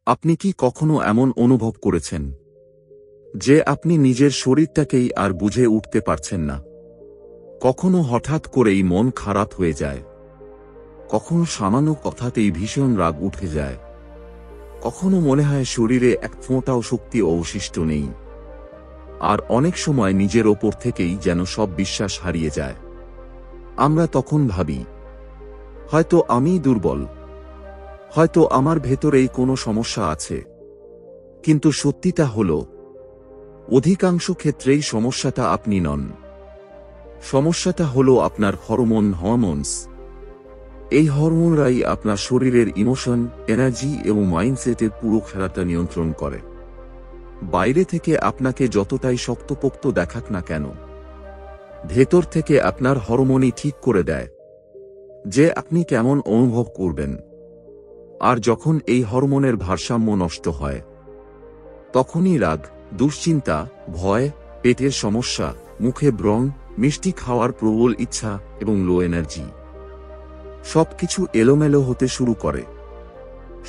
আপনি কি কখনো এমন অনুভব করেছেন যে আপনি নিজের শরীরটাকেই আর বুঝে উঠতে পারছেন না? কখনো হঠাৎ করেই মন খারাপ হয়ে যায়, কখনো সামান্য কথাতেই ভীষণ রাগ উঠে যায়, কখনো মনে হয় শরীরে এক ফোঁটাও শক্তি অবশিষ্ট নেই, আর অনেক সময় নিজের ওপর থেকেই যেন সব বিশ্বাস হারিয়ে যায়। আমরা তখন ভাবি, হয়তো আমিই দুর্বল, হয়তো আমার ভেতরেই কোনো সমস্যা আছে। কিন্তু সত্যিটা হলো, অধিকাংশ ক্ষেত্রেই সমস্যাটা আপনি নন। সমস্যাটা হলো আপনার হরমোনস। এই হরমোনরাই আপনার শরীরের ইমোশন, এনার্জি এবং মাইন্ডসেটের পুরো খেলাটা নিয়ন্ত্রণ করে। বাইরে থেকে আপনাকে যতটাই শক্তপোক্ত দেখাক না কেন, ভেতর থেকে আপনার হরমোনই ঠিক করে দেয় যে আপনি কেমন অনুভব করবেন। আর যখন এই হরমোনের ভারসাম্য নষ্ট হয়, তখনই রাগ, দুশ্চিন্তা, ভয়, পেটের সমস্যা, মুখে ব্রণ, মিষ্টি খাওয়ার প্রবল ইচ্ছা এবং লো এনার্জি সবকিছু এলোমেলো হতে শুরু করে।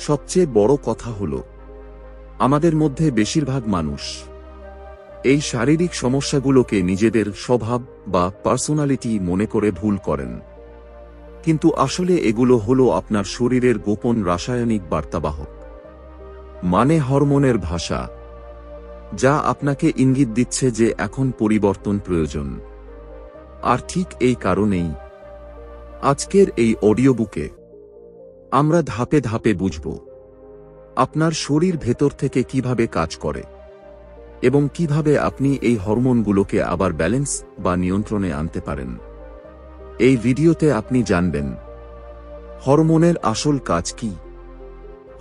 সবচেয়ে বড় কথা হলো, আমাদের মধ্যে বেশিরভাগ মানুষ এই শারীরিক সমস্যাগুলোকে নিজেদের স্বভাব বা পার্সোনালিটি মনে করে ভুল করেন। কিন্তু আসলে এগুলো হলো আপনার শরীরের গোপন রাসায়নিক বার্তাবাহক, মানে হরমোনের ভাষা, যা আপনাকে ইঙ্গিত দিচ্ছে যে এখন পরিবর্তন প্রয়োজন। আর ঠিক এই কারণেই আজকের এই অডিও বুকে আমরা ধাপে ধাপে বুঝব আপনার শরীর ভেতর থেকে কিভাবে কাজ করে এবং কিভাবে আপনি এই হরমোনগুলোকে আবার ব্যালেন্স বা নিয়ন্ত্রণে আনতে পারেন। এই ভিডিওতে আপনি জানবেন হরমোনের আসল কাজ কি,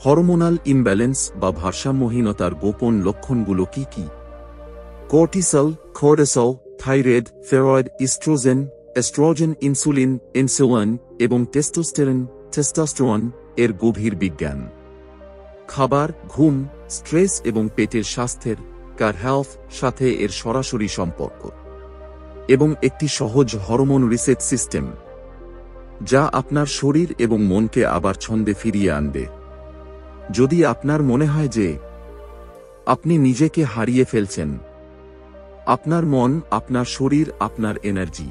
হরমোনাল ইমব্যালেন্স বা ভারসাম্যহীনতার গোপন লক্ষণগুলো কি কি, cortisol, cortisol, thyroid, thyroid, estrogen, insulin এবং টেস্টোস্টেরন এর গভীর বিজ্ঞান, খাবার, ঘুম, স্ট্রেস এবং পেটের স্বাস্থ্যের হেলথ সাথে এর সরাসরি সম্পর্ক, এবং একটি সহজ হরমোন রিসেট সিস্টেম যা আপনার শরীর এবং মনকে আবার ছন্দে ফিরিয়ে আনবে। যদি আপনার মনে হয় যে আপনি নিজেকে হারিয়ে ফেলছেন, আপনার মন, আপনার শরীর, আপনার এনার্জি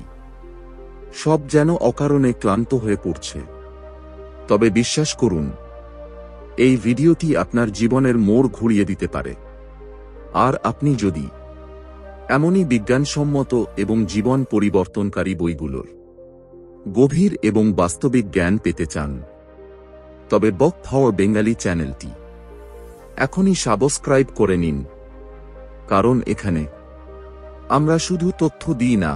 সব যেন অকারণে ক্লান্ত হয়ে পড়ছে, তবে বিশ্বাস করুন, এই ভিডিওটি আপনার জীবনের মোড় ঘুরিয়ে দিতে পারে। আর আপনি যদি এমনই বিজ্ঞানসম্মত এবং জীবন পরিবর্তনকারী বইগুলোর গভীর এবং বাস্তবিক জ্ঞান পেতে চান, তবে বক পাওয়ার বেঙ্গালি চ্যানেলটি এখনই সাবস্ক্রাইব করে নিন। কারণ এখানে আমরা শুধু তথ্য দিই না,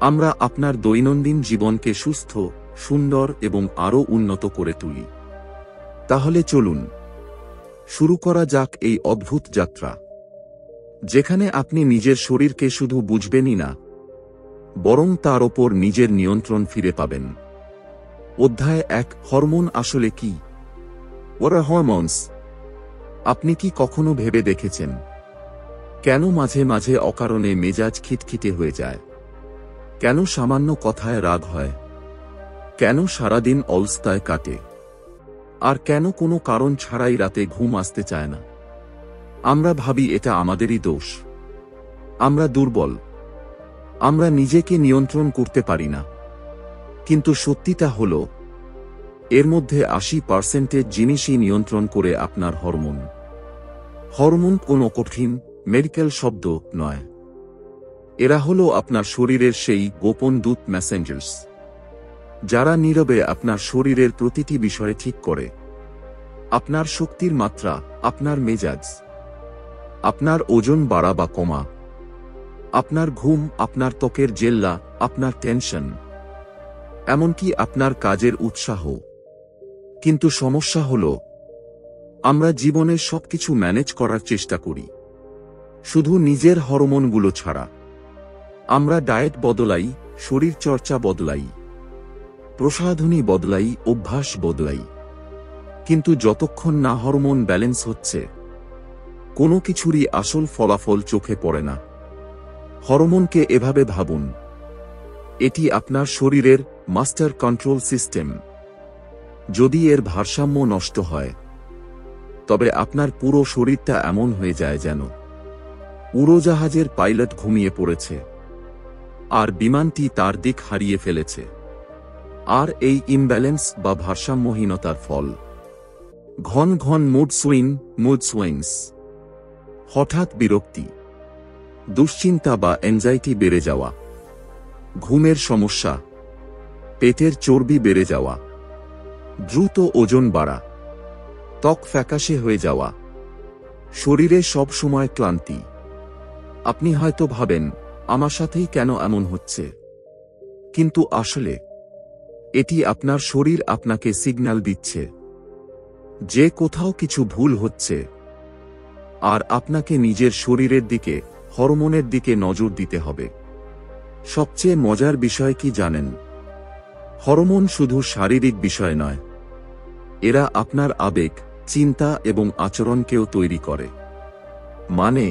আমরা আপনার দৈনন্দিন জীবনকে সুস্থ, সুন্দর এবং আরও উন্নত করে তুলি। তাহলে চলুন শুরু করা যাক এই অদ্ভুত যাত্রা, যেখানে আপনি নিজের শরীরকে শুধু বুঝবেনই না, বরং তার ওপর নিজের নিয়ন্ত্রণ ফিরে পাবেন। অধ্যায় 1, হরমোন আসলে কি? What are hormones? আপনি কি কখনো ভেবে দেখেছেন কেন মাঝে মাঝে অকারণে মেজাজ খিটখিটে হয়ে যায়? কেন সামান্য কথায় রাগ হয়? কেন সারাদিন অলসতায় কাটে? আর কেন কোনো কারণ ছাড়াই রাতে ঘুম আসতে চায় না? আমরা ভাবি এটা আমাদেরই দোষ, আমরা দুর্বল, আমরা নিজেকে নিয়ন্ত্রণ করতে পারি না। কিন্তু সত্যিটা হলো, এর মধ্যে 80% জিনিসই নিয়ন্ত্রণ করে আপনার হরমোন। হরমোন কোনো কঠিন মেডিকেল শব্দ নয়, এরা হলো আপনার শরীরের সেই গোপন দূত, মেসেঞ্জার্স, যারা নীরবে আপনার শরীরের প্রতিটি বিষয়ে ঠিক করে। আপনার শক্তির মাত্রা, আপনার মেজাজ, আপনার ওজন বাড়া বা কমা, আপনার ঘুম, আপনার ত্বকের জেল্লা, আপনার টেনশন, এমনকি আপনার কাজের উৎসাহ। কিন্তু সমস্যা হলো, আমরা জীবনের সবকিছু ম্যানেজ করার চেষ্টা করি, শুধু নিজের হরমোনগুলো ছাড়া। আমরা ডায়েট বদলাই, শরীরচর্চা বদলাই, প্রসাধনী বদলাই, অভ্যাস বদলাই, কিন্তু যতক্ষণ না হরমোন ব্যালেন্স হচ্ছে, কোনো কিছুরই আসল ফলাফল চোখে পড়ে না। হরমোনকে এভাবে ভাবুন, এটি আপনার শরীরের মাস্টার কন্ট্রোল সিস্টেম। যদি এর ভারসাম্য নষ্ট হয়, তবে আপনার পুরো শরীরটা এমন হয়ে যায় যেন উড়োজাহাজের পাইলট ঘুমিয়ে পড়েছে আর বিমানটি তার দিক হারিয়ে ফেলেছে। আর এই ইমব্যালেন্স বা ভারসাম্যহীনতার ফল ঘন ঘন মুড সুইংস, হঠাৎ বিরক্তি, দুশ্চিন্তা বা অ্যাংজাইটি বেড়ে যাওয়া, ঘুমের সমস্যা, পেটের চর্বি বেড়ে যাওয়া, দ্রুত ওজন বাড়া, ত্বক ফ্যাকাশে হয়ে যাওয়া, শরীরে সব সময় ক্লান্তি। আপনি হয়তো ভাবেন, আমার সাথেই কেন এমন হচ্ছে? কিন্তু আসলে এটি আপনার শরীর আপনাকে সিগন্যাল দিচ্ছে যে কোথাও কিছু ভুল হচ্ছে, আর আপনাকে নিজের শরীরের দিকে, হরমোনের দিকে নজর দিতে হবে। সবচেয়ে মজার বিষয় কি জানেন? হরমোন শুধু শারীরিক বিষয় নয়, এরা আপনার আবেগ, চিন্তা এবং আচরণকেও তৈরি করে। মানে,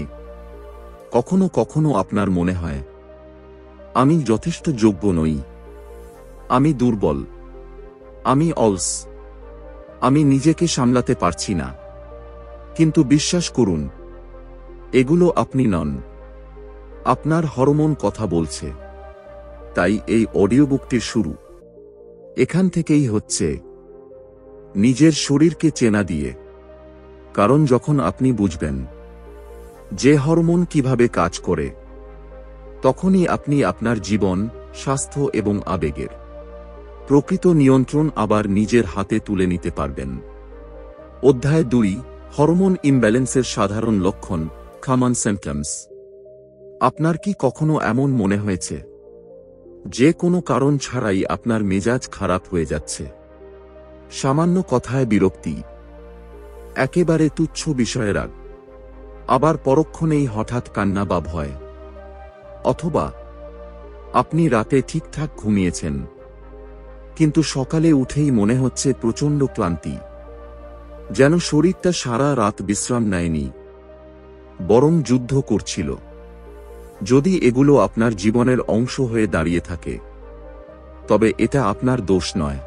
কখনো কখনো আপনার মনে হয়, আমি যথেষ্ট যোগ্য নই, আমি দুর্বল, আমি অলস, আমি নিজেকে সামলাতে পারছি না। কিন্তু বিশ্বাস করুন, এগুলো আপনি নন, আপনার হরমোন কথা বলছে। তাই এই অডিও বুকটির শুরু এখান থেকেই হচ্ছে, নিজের শরীরকে চেনা দিয়ে। কারণ যখন আপনি বুঝবেন যে হরমোন কিভাবে কাজ করে, তখনই আপনি আপনার জীবন, স্বাস্থ্য এবং আবেগের প্রকৃত নিয়ন্ত্রণ আবার নিজের হাতে তুলে নিতে পারবেন। অধ্যায় 2, হরমোন ইমব্যালেন্সের সাধারণ লক্ষণ, কমন সিম্পটমস। আপনার কি কখনো এমন মনে হয়েছে যে কোনো কারণ ছাড়াই আপনার মেজাজ খারাপ হয়ে যাচ্ছে? সামান্য কথায় বিরক্তি, একেবারে তুচ্ছ বিষয়ে রাগ, আবার পরক্ষণেই হঠাৎ কান্না বা ভয়। অথবা আপনি রাতে ঠিকঠাক ঘুমিয়েছেন, কিন্তু সকালে উঠেই মনে হচ্ছে প্রচণ্ড ক্লান্তি, যেন শরীরটা সারা রাত বিশ্রাম নেয়নি, বরং যুদ্ধ করছিল। যদি এগুলো আপনার জীবনের অংশ হয়ে দাঁড়িয়ে থাকে, তবে এটা আপনার দোষ নয়।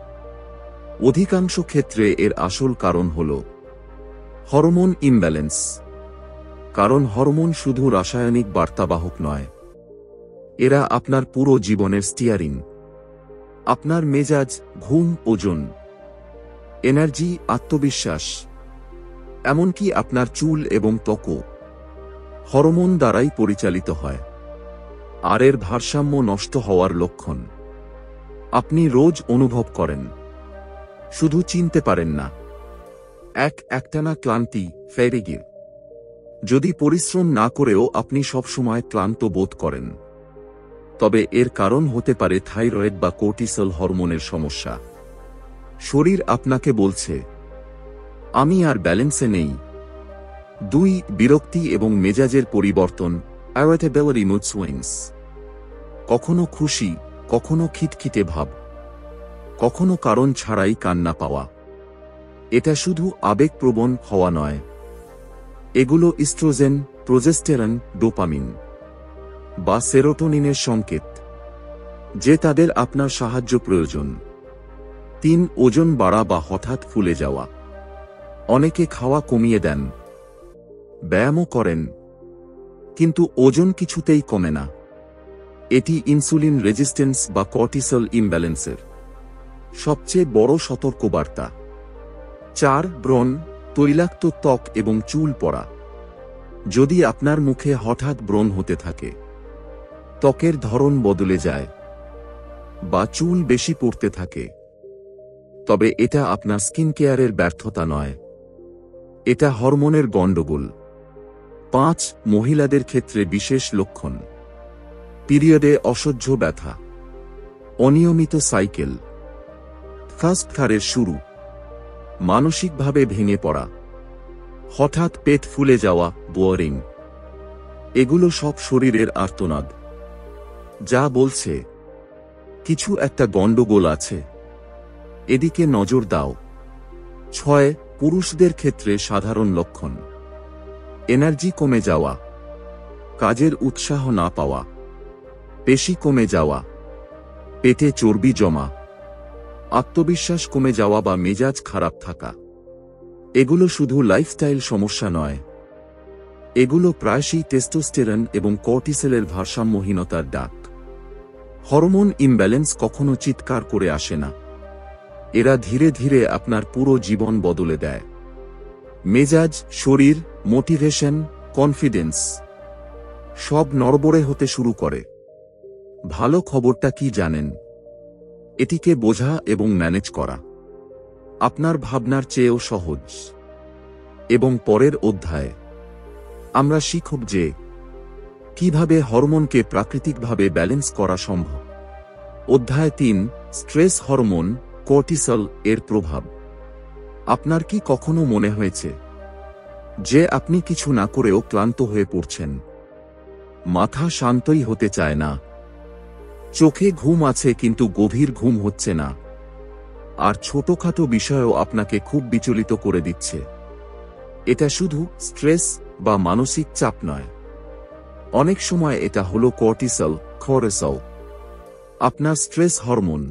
অধিকাংশ ক্ষেত্রে এর আসল কারণ হল হরমোন ইমব্যালেন্স। কারণ হরমোন শুধু রাসায়নিক বার্তাবাহক নয়, এরা আপনার পুরো জীবনের স্টিয়ারিং। আপনার মেজাজ, ঘুম, ওজন, এনার্জি, আত্মবিশ্বাস, এমনকি আপনার চুল এবং ত্বকও হরমোন দ্বারাই পরিচালিত হয়। আর এর ভারসাম্য নষ্ট হওয়ার লক্ষণ আপনি রোজ অনুভব করেন, শুধু চিনতে পারেন না। একটানা ক্লান্তি, ফ্যাটিগ। যদি পরিশ্রম না করেও আপনি সবসময় ক্লান্ত বোধ করেন, তবে এর কারণ হতে পারে থাইরয়েড বা কর্টিসল হরমোনের সমস্যা। শরীর আপনাকে বলছে, আমি আর ব্যালেন্সে নেই। 2, বিরক্তি এবং মেজাজের পরিবর্তন, ইরিটেবিলিটি, মুড সুইংস। কখনো খুশি, কখনো খিটখিটে ভাব, কখনো কারণ ছাড়াই কান্না পাওয়া। এটা শুধু আবেগপ্রবণ হওয়া নয়, এগুলো ইস্ট্রোজেন, প্রোজেস্টেরন, ডোপামিন বা সেরোটোনিনের সংকেত যে তাদের আপনার সাহায্য প্রয়োজন। 3, ওজন বাড়া বা হঠাৎ ফুলে যাওয়া। অনেকে খাওয়া কমিয়ে দেন, ব্যায়ামও করেন, কিন্তু ওজন কিছুতেই কমে না। এটি ইনসুলিন রেজিস্ট্যান্স বা কর্টিসল ইমব্যালেন্সের সবচেয়ে বড় সতর্কবার্তা। 4, ব্রণ, তৈলাক্ত ত্বক এবং চুল পড়া। যদি আপনার মুখে হঠাৎ ব্রণ হতে থাকে, ত্বকের ধরন বদলে যায়, বা চুল বেশি পড়তে থাকে, তবে এটা আপনার স্কিন কেয়ারের ব্যর্থতা নয়, এটা হরমোনের গণ্ডগোল। 5, মহিলাদের ক্ষেত্রে বিশেষ লক্ষণ, পিরিয়ডে অসহ্য ব্যথা, অনিয়মিত সাইকেল, ফার্স্টকারের শুরু, মানসিকভাবে ভেঙে পড়া, হঠাৎ পেট ফুলে যাওয়া, বোয়ারিং। এগুলো সব শরীরের আর্তনাদ, যা বলছে কিছু একটা গণ্ডগোল আছে, এদিকে নজর দাও। 6, পুরুষদের ক্ষেত্রে সাধারণ লক্ষণ, এনার্জি কমে যাওয়া, কাজের উৎসাহ না পাওয়া, পেশি কমে যাওয়া, পেটে চর্বি জমা, আত্মবিশ্বাস কমে যাওয়া বা মেজাজ খারাপ থাকা। এগুলো শুধু লাইফস্টাইল সমস্যা নয়, এগুলো প্রায়শই টেস্টোস্টেরন এবং কর্টিসলের ভারসাম্যহীনতার ডাক। হরমোন ইমব্যালেন্স কখনো চিৎকার করে আসে না, এরা ধীরে ধীরে আপনার পুরো জীবন বদলে দেয়। মেজাজ, শরীর, মোটিভেশন, কনফিডেন্স সব নড়বড়ে হতে শুরু করে। ভালো খবরটা কি জানেন? এটিকে বোঝা এবং ম্যানেজ করা আপনার ভাবনার চেয়েও সহজ। এবং পরের অধ্যায়ে আমরা শিখব যে কিভাবে হরমোনকে প্রাকৃতিকভাবে ব্যালেন্স করা সম্ভব। অধ্যায় 3, স্ট্রেস হরমোন কর্টিসল এর প্রভাব। আপনার কি কখনো মনে হয়েছে যে আপনি কিছু না করেও ক্লান্ত হয়ে পড়ছেন? মাথা শান্তই হতে চায় না, চোখে ঘুম আছে কিন্তু গভীর ঘুম হচ্ছে না, আর ছোটখাটো বিষয়ও আপনাকে খুব বিচলিত করে দিচ্ছে? এটা শুধু স্ট্রেস বা মানসিক চাপ নয়, অনেক সময় এটা হলো কর্টিসল, আপনার স্ট্রেস হরমোন,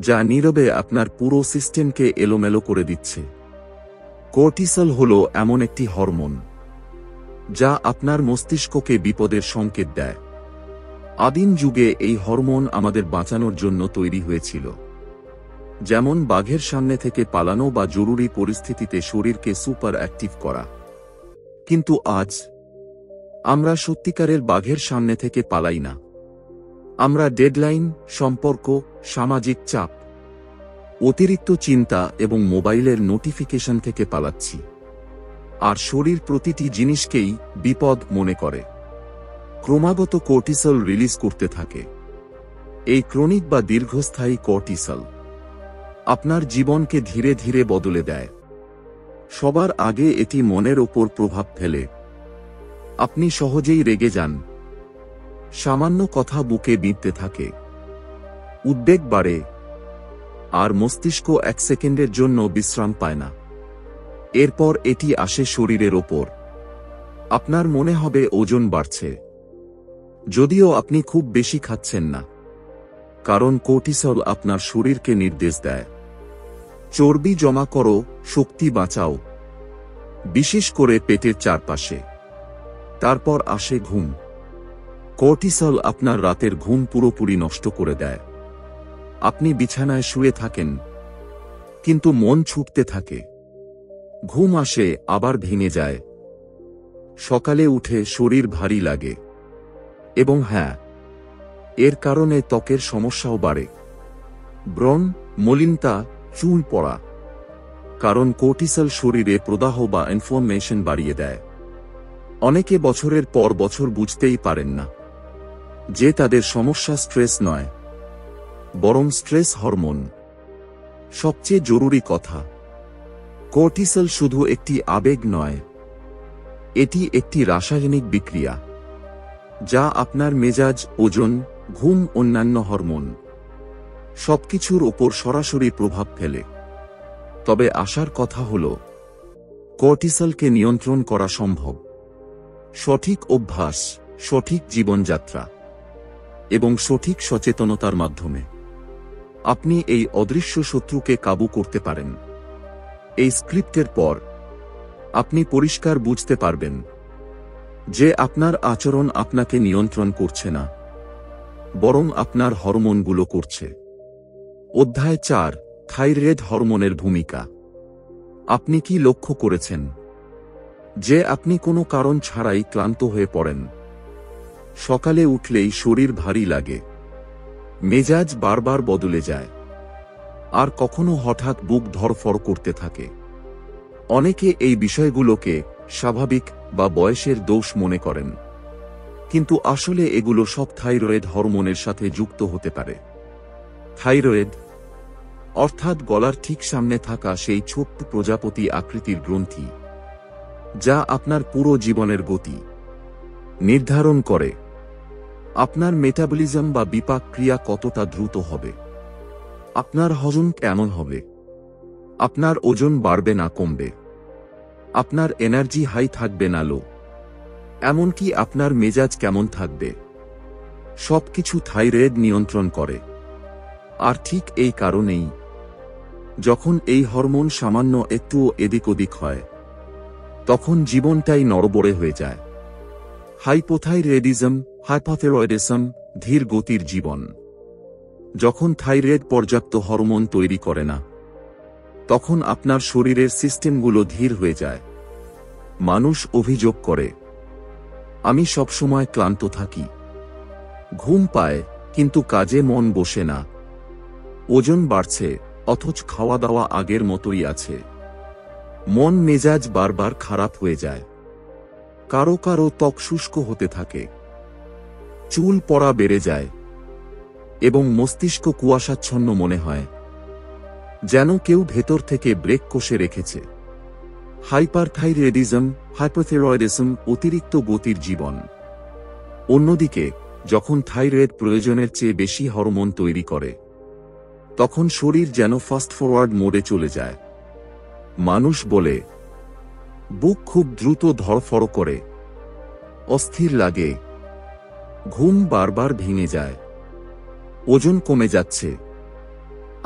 যা নীরবে আপনার পুরো সিস্টেমকে এলোমেলো করে দিচ্ছে। কর্টিসল হলো এমন একটি হরমোন যা আপনার মস্তিষ্ককে বিপদের সংকেত দেয়। আদিম যুগে এই হরমোন আমাদের বাঁচানোর জন্য তৈরি হয়েছিল, যেমন বাঘের সামনে থেকে পালানো বা জরুরি পরিস্থিতিতে শরীরকে সুপার অ্যাক্টিভ করা। কিন্তু আজ আমরা সত্যিকারের বাঘের সামনে থেকে পালাই না, আমরা ডেডলাইন, সম্পর্ক, সামাজিক চাপ, অতিরিক্ত চিন্তা এবং মোবাইলের নোটিফিকেশন থেকে পালাচ্ছি। আর শরীর প্রতিটি জিনিসকেই বিপদ মনে করে, ক্রমাগত কর্টিসল রিলিজ করতে থাকে। এই ক্রনিক বা দীর্ঘস্থায়ী কর্টিসল আপনার জীবনকে ধীরে ধীরে বদলে দেয়। সবার আগে এটি মনের ওপর প্রভাব ফেলে। আপনি সহজেই রেগে যান, সামান্য কথা বুকে বিঁধতে থাকে, উদ্বেগ বাড়ে, আর মস্তিষ্ক 1 সেকেন্ডের জন্য বিশ্রাম পায় না। এরপর এটি আসে শরীরের ওপর। আপনার মনে হবে ওজন বাড়ছে, যদিও আপনি খুব বেশি খাচ্ছেন না, কারণ কর্টিসল আপনার শরীরকে নির্দেশ দেয়, চর্বি জমা করো, শক্তি বাঁচাও, বিশেষ করে পেটের চারপাশে। তারপর আসে ঘুম। কর্টিসল আপনার রাতের ঘুম পুরোপুরি নষ্ট করে দেয়। আপনি বিছানায় শুয়ে থাকেন, কিন্তু মন ছুটতে থাকে, ঘুম আসে আবার ভেঙে যায়, সকালে উঠে শরীর ভারী লাগে, এবং হ্যাঁ, এর কারণে ত্বকের সমস্যাও বাড়ে, ব্রণ, মলিনতা, চুল পড়া, কারণ কর্টিসল শরীরে প্রদাহ বা ইনফ্লামেশন বাড়িয়ে দেয়। অনেকে বছরের পর বছর বুঝতেই পারেন না যে তাদের সমস্যা স্ট্রেস নয়, বরং স্ট্রেস হরমোন। সবচেয়ে জরুরি কথা, কর্টিসল শুধু একটি আবেগ নয়, এটি একটি রাসায়নিক বিক্রিয়া যা আপনার মেজাজ, ওজন, ঘুম, অন্যান্য হরমোন সবকিছুর ওপর সরাসরি প্রভাব ফেলে। তবে আশার কথা হল, কর্টিসলকে নিয়ন্ত্রণ করা সম্ভব সঠিক অভ্যাস, সঠিক জীবনযাত্রা এবং সঠিক সচেতনতার মাধ্যমে। আপনি এই অদৃশ্য শত্রুকে কাবু করতে পারেন। এই স্ক্রিপ্টের পর আপনি পরিষ্কার বুঝতে পারবেন যে আপনার আচরণ আপনাকে নিয়ন্ত্রণ করছে না, বরং আপনার হরমোনগুলো করছে। অধ্যায় 4, থাইরয়েড হরমোনের ভূমিকা। আপনি কি লক্ষ্য করেছেন যে আপনি কোনো কারণ ছাড়াই ক্লান্ত হয়ে পড়েন? সকালে উঠলেই শরীর ভারী লাগে, মেজাজ বারবার বদলে যায়, আর কখনো হঠাৎ বুক ধড়ফড় করতে থাকে। অনেকে এই বিষয়গুলোকে স্বাভাবিক বা বয়সের দোষ মনে করেন, কিন্তু আসলে এগুলো সব থাইরয়েড হরমোনের সাথে যুক্ত হতে পারে। থাইরয়েড অর্থাৎ গলার ঠিক সামনে থাকা সেই ছোট্ট প্রজাপতি আকৃতির গ্রন্থি, যা আপনার পুরো জীবনের গতি নির্ধারণ করে। আপনার মেটাবলিজম বা বিপাক ক্রিয়া কতটা দ্রুত হবে, আপনার হজম কেমন হবে, আপনার ওজন বাড়বে না কমবে, আপনার এনার্জি হাই থাকবে না লো, এমনকি আপনার মেজাজ কেমন থাকবে, সবকিছু থাইরয়েড নিয়ন্ত্রণ করে। আর ঠিক এই কারণেই যখন এই হরমোন সামান্য একটুও এদিক ওদিক হয়, তখন জীবনটাই নড়বড়ে হয়ে যায়। হাইপোথাইরয়েডিজম, হাইপোথিরয়েডিজম, ধীর গতির জীবন। যখন থাইরয়েড পর্যাপ্ত হরমোন তৈরি করে না, তখন আপনার শরীরের সিস্টেমগুলো ধীর হয়ে যায়। মানুষ অভিযোগ করে, আমি সবসময় ক্লান্ত থাকি, ঘুম পায় কিন্তু কাজে মন বসে না, ওজন বাড়ছে অথচ খাওয়া দাওয়া আগের মতোই আছে, মন মেজাজ বারবার খারাপ হয়ে যায়। কারো কারো ত্বক শুষ্ক হতে থাকে, চুল পড়া বেড়ে যায় এবং মস্তিষ্ক কুয়াশাচ্ছন্ন মনে হয়, যেন কেউ ভেতর থেকে ব্রেক কষে রেখেছে। হাইপারথাইরয়েডিজম, হাইপোথিরয়েডিজম, অতিরিক্ত গতির জীবন। অন্যদিকে যখন থাইরয়েড প্রয়োজনের চেয়ে বেশি হরমোন তৈরি করে, তখন শরীর যেন ফাস্ট ফরওয়ার্ড মোডে চলে যায়। মানুষ বলে, বুক খুব দ্রুত ধড়ফড় করে, অস্থির লাগে, ঘুম বারবার ভেঙে যায়, ওজন কমে যাচ্ছে।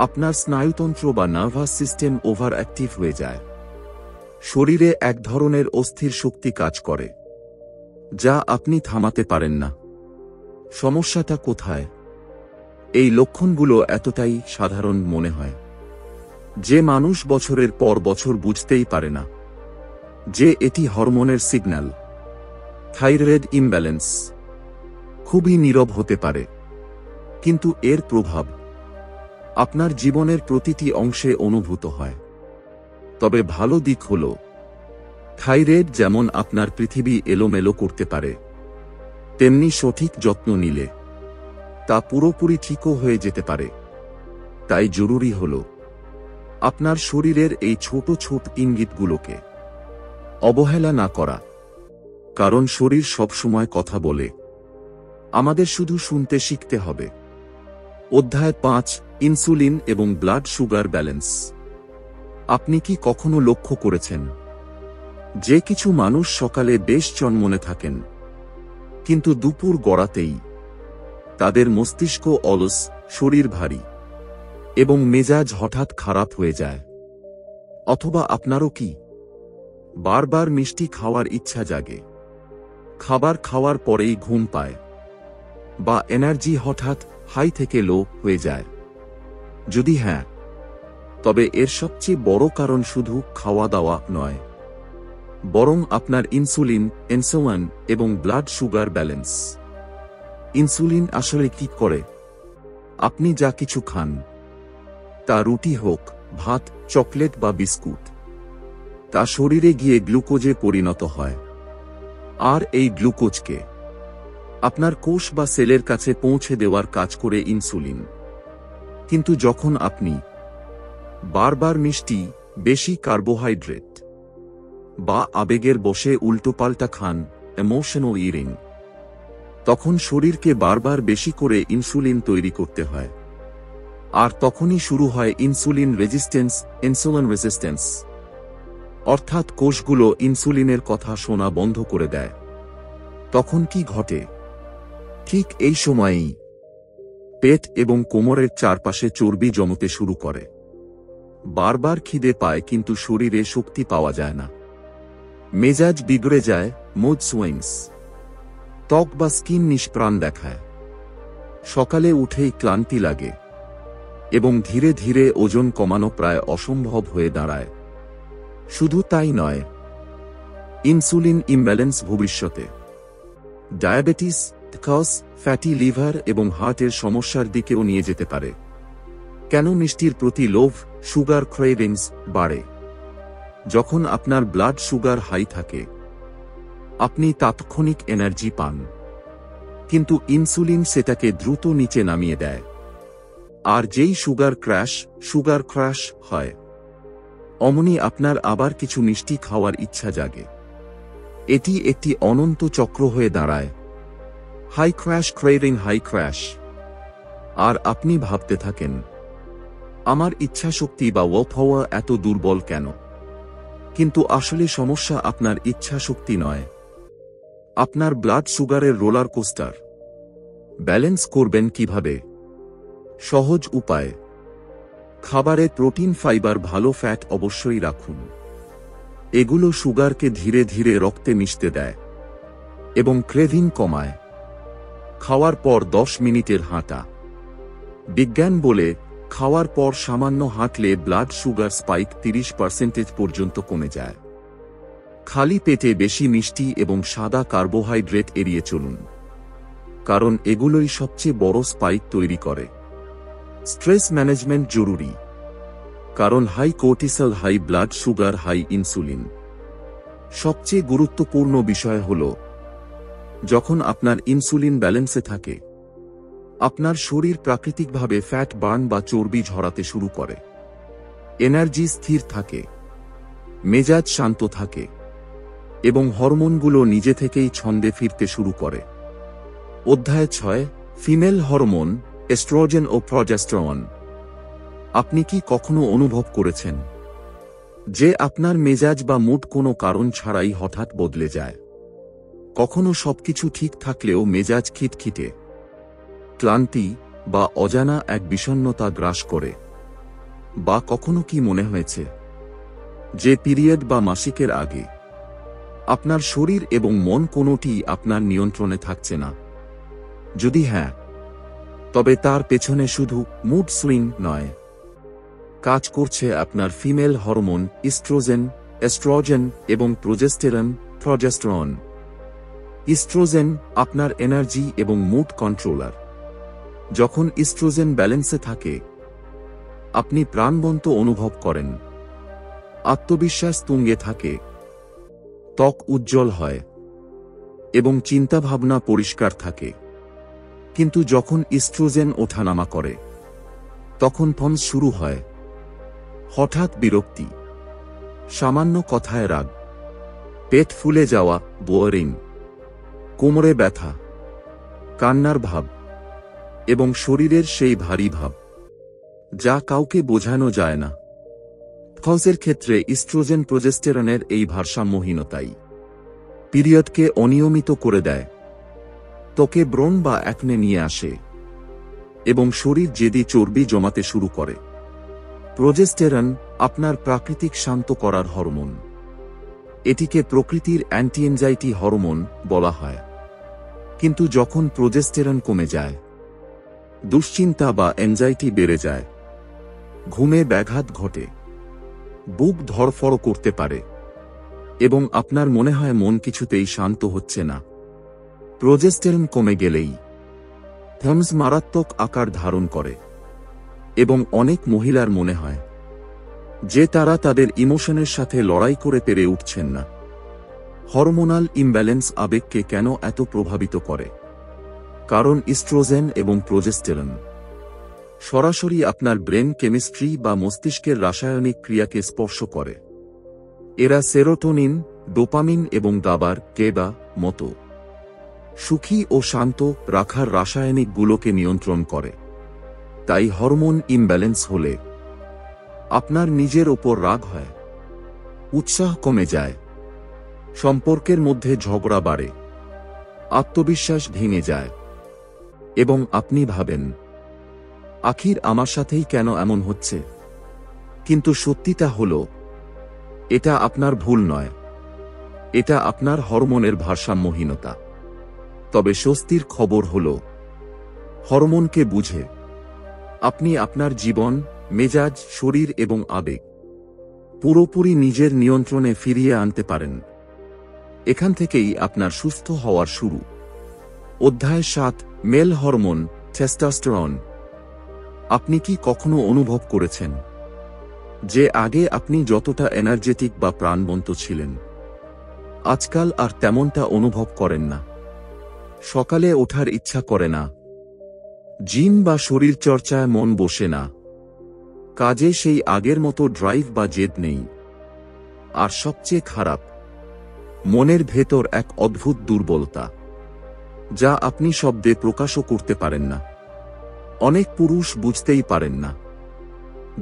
আপনার স্নায়ুতন্ত্র বা নার্ভাস সিস্টেম ওভার অ্যাক্টিভ হয়ে যায়। শরীরে এক ধরনের অস্থির শক্তি কাজ করে, যা আপনি থামাতে পারেন না। সমস্যাটা কোথায়? এই লক্ষণগুলো এতটাই সাধারণ মনে হয় যে মানুষ বছরের পর বছর বুঝতেই পারে না যে এটি হরমোনের সিগন্যাল। থাইরয়েড ইমব্যালেন্স খুবই নীরব হতে পারে, কিন্তু এর প্রভাব আপনার জীবনের প্রতিটি অংশে অনুভূত হয়। তবে ভালো দিক হল, থাইরয়েড যেমন আপনার পৃথিবী এলোমেলো করতে পারে, তেমনি সঠিক যত্ন নিলে তা পুরোপুরি ঠিকও হয়ে যেতে পারে। তাই জরুরি হল আপনার শরীরের এই ছোট ছোট ইঙ্গিতগুলোকে অবহেলা না করা, কারণ শরীর সবসময় কথা বলে, আমাদের শুধু শুনতে শিখতে হবে। অধ্যায় 5, ইনসুলিন এবং ব্লাড সুগার ব্যালেন্স। আপনি কি কখনো লক্ষ্য করেছেন যে কিছু মানুষ সকালে বেশ চনমনে থাকেন, কিন্তু দুপুর গড়াতেই তাদের মস্তিষ্ক অলস, শরীর ভারী এবং মেজাজ হঠাৎ খারাপ হয়ে যায়? অথবা আপনারও কি বারবার মিষ্টি খাওয়ার ইচ্ছা জাগে, খাবার খাওয়ার পরেই ঘুম পায়, বা এনার্জি হঠাৎ হাই থেকে লো হয়ে যায়? যদি হ্যাঁ, তবে এর সবচেয়ে বড় কারণ শুধু খাওয়া দাওয়া নয়, বরং আপনার ইনসুলিন, ইনসুলিন এবং ব্লাড সুগার ব্যালেন্স। ইনসুলিন আসলে কি করে? আপনি যা কিছু খান, তা রুটি হোক, ভাত, চকলেট বা বিস্কুট, তা শরীরে গিয়ে গ্লুকোজে পরিণত হয়। আর এই গ্লুকোজকে আপনার কোষ বা সেলের কাছে পৌঁছে দেওয়ার কাজ করে ইনসুলিন। কিন্তু যখন আপনি বারবার মিষ্টি, বেশি কার্বোহাইড্রেট বা আবেগের বশে উল্টোপাল্টা খান, ইমোশনাল ইটিং, তখন শরীরকে বারবার বেশি করে ইনসুলিন তৈরি করতে হয়। আর তখনই শুরু হয় ইনসুলিন রেজিস্ট্যান্স, ইনসুলিন রেজিস্ট্যান্স। অর্থাৎ কোষগুলো ইনসুলিনের কথা শোনা বন্ধ করে দেয়। তখন কি ঘটে? ঠিক এই সময়েই পেট এবং কোমরের চারপাশে চর্বি জমতে শুরু করে। বারবার খিদে পায় কিন্তু শরীরে শক্তি পাওয়া যায় না। মেজাজ বিগড়ে যায়, মুড সুইংস, ত্বক বা স্কিন নিষ্প্রাণ দেখায়, সকালে উঠেই ক্লান্তি লাগে এবং ধীরে ধীরে ওজন কমানো প্রায় অসম্ভব হয়ে দাঁড়ায়। শুধু তাই নয়, ইনসুলিন ইমব্যালেন্স ভবিষ্যতে ডায়াবেটিস, কজ, ফ্যাটি লিভার এবং হার্টের সমস্যার দিকেও নিয়ে যেতে পারে। কেন মিষ্টির প্রতি লোভ, সুগার ক্রেভিংস বাড়ে? যখন আপনার ব্লাড সুগার হাই থাকে, আপনি তাৎক্ষণিক এনার্জি পান, কিন্তু ইনসুলিন সেটাকে দ্রুত নিচে নামিয়ে দেয়। আর যেই সুগার ক্র্যাশ হয়, অমনি আপনার আবার কিছু মিষ্টি খাওয়ার ইচ্ছা জাগে। এটি একটি অনন্ত চক্র হয়ে দাঁড়ায়, high crash craving high crash. আর আপনি ভাবতে থাকেন, আমার ইচ্ছাশক্তি বা ওয়াল পাওয়ার এত দুর্বল কেন? কিন্তু আসলে সমস্যা আপনার ইচ্ছাশক্তি নয়, আপনার ব্লাড সুগারের রোলার কোস্টার। ব্যালেন্স করবেন কিভাবে? সহজ উপায়। খাবারে প্রোটিন, ফাইবার, ভালো ফ্যাট অবশ্যই রাখুন। এগুলো সুগারকে ধীরে ধীরে রক্তে মিশতে দেয় এবং ক্রেভিং কমায়। খাওয়ার পর 10 মিনিটের হাঁটা। বিজ্ঞান বলে খাওয়ার পর সামান্য হাঁটলে ব্লাড সুগার স্পাইক 30% পর্যন্ত কমে যায়। খালি পেটে বেশি মিষ্টি এবং সাদা কার্বোহাইড্রেট এড়িয়ে চলুন, কারণ এগুলোই সবচেয়ে বড় স্পাইক তৈরি করে। স্ট্রেস ম্যানেজমেন্ট জরুরি, কারণ high cortisol, high blood sugar, high insulin. সবচেয়ে গুরুত্বপূর্ণ বিষয় হল, যখন আপনার ইনসুলিন ব্যালেন্সে থাকে, আপনার শরীর প্রাকৃতিকভাবে ফ্যাট বার্ন বা চর্বি ঝরাতে শুরু করে। এনার্জি স্থির থাকে, মেজাজ শান্ত থাকে এবং হরমোনগুলো নিজে থেকেই ছন্দে ফিরতে শুরু করে। অধ্যায় 6, ফিমেল হরমোন, এস্ট্রোজেন ও প্রজেস্টেরন। আপনি কি কখনো অনুভব করেছেন যে আপনার মেজাজ বা মুড কোনো কারণ ছাড়াই হঠাৎ বদলে যায়? কখনো সবকিছু ঠিক থাকলেও মেজাজ খিটখিটে, ক্লান্তি বা অজানা এক বিষণ্ণতা গ্রাস করে। বা কখনো কি মনে হয়েছে যে পিরিয়ড বা মাসিকের আগে আপনার শরীর এবং মন কোনোটিই আপনার নিয়ন্ত্রণে থাকছে না? যদি হ্যাঁ, তবে তার পেছনে শুধু মুড সুইং নয়, কাজ করছে আপনার ফিমেল হরমোন ইস্ট্রোজেন, এস্ট্রোজেন এবং প্রজেস্টেরন। ইস্ট্রোজেন আপনার এনার্জি এবং মুড কন্ট্রোলার। যখন ইস্ট্রোজেন ব্যালেন্সে থাকে, আপনি প্রাণবন্ত অনুভব করেন, আত্মবিশ্বাস তুঙ্গে থাকে, ত্বক উজ্জ্বল হয় এবং চিন্তাভাবনা পরিষ্কার থাকে। কিন্তু যখন ইস্ট্রোজেন ওঠানামা করে, তখন ফন্স শুরু হয়। হঠাৎ বিরক্তি, সামান্য কথায় রাগ, পেট ফুলে যাওয়া, বোরিং, কোমরে ব্যথা, কান্নার ভাব এবং শরীরের সেই ভারী ভাব যা কাউকে বোঝানো যায় না। ফন্সের ক্ষেত্রে ইস্ট্রোজেন প্রজেস্টেরনের এই ভারসাম্যহীনতাই পিরিয়ডকে অনিয়মিত করে দেয়, ত্বকে ব্রণ বা অ্যাকনে নিয়ে আসে এবং শরীর জেদি চর্বি জমাতে শুরু করে। প্রজেস্টেরন আপনার প্রাকৃতিক শান্ত করার হরমোন। এটিকে প্রকৃতির অ্যান্টি এনজাইটি হরমোন বলা হয়। কিন্তু যখন প্রজেস্টেরন কমে যায়, দুশ্চিন্তা বা এনজাইটি বেড়ে যায়, ঘুমে ব্যাঘাত ঘটে, বুক ধড়ফড় করতে পারে এবং আপনার মনে হয় মন কিছুতেই শান্ত হচ্ছে না। প্রজেস্টেরন কমে গেলেই থমস মারাত্মক আকার ধারণ করে এবং অনেক মহিলার মনে হয় যে তারা তাদের ইমোশনের সাথে লড়াই করে পেরে উঠছেন না। হরমোনাল ইমব্যালেন্স আবেগকে কেন এত প্রভাবিত করে? কারণ ইস্ট্রোজেন এবং প্রজেস্টেরন সরাসরি আপনার ব্রেন কেমিস্ট্রি বা মস্তিষ্কের রাসায়নিক ক্রিয়াকে স্পর্শ করে। এরা সেরোটোনিন, ডোপামিন এবং গাবার কেবা মতো সুখী ও শান্ত রাখার রাসায়নিকগুলোকে নিয়ন্ত্রণ করে। তাই হরমোন ইমব্যালেন্স হলে আপনার নিজের ওপর রাগ হয়, উৎসাহ কমে যায়, সম্পর্কের মধ্যে ঝগড়া বাড়ে, আত্মবিশ্বাস ভেঙে যায় এবং আপনি ভাবেন, আখির আমার সাথেই কেন এমন হচ্ছে? কিন্তু সত্যিটা হলো, এটা আপনার ভুল নয়, এটা আপনার হরমোনের ভারসাম্যহীনতা। তবে স্বস্তির খবর হলো, হরমোনকে বুঝে আপনি আপনার জীবন, মেজাজ, শরীর এবং আবেগ পুরোপুরি নিজের নিয়ন্ত্রণে ফিরিয়ে আনতে পারেন। এখান থেকেই আপনার সুস্থ হওয়ার শুরু। অধ্যায় 7, মেল হরমোন, টেস্টোস্টেরন। আপনি কি কখনো অনুভব করেছেন যে আগে আপনি যতটা এনার্জেটিক বা প্রাণবন্ত ছিলেন, আজকাল আর তেমনটা অনুভব করেন না? সকালে ওঠার ইচ্ছা করে না, জিম বা শরীরচর্চায় মন বসে না, কাজে সেই আগের মতো ড্রাইভ বা জেদ নেই। আর সবচেয়ে খারাপ, মনের ভেতর এক অদ্ভুত দুর্বলতা যা আপনি শব্দে প্রকাশও করতে পারেন না। অনেক পুরুষ বুঝতেই পারেন না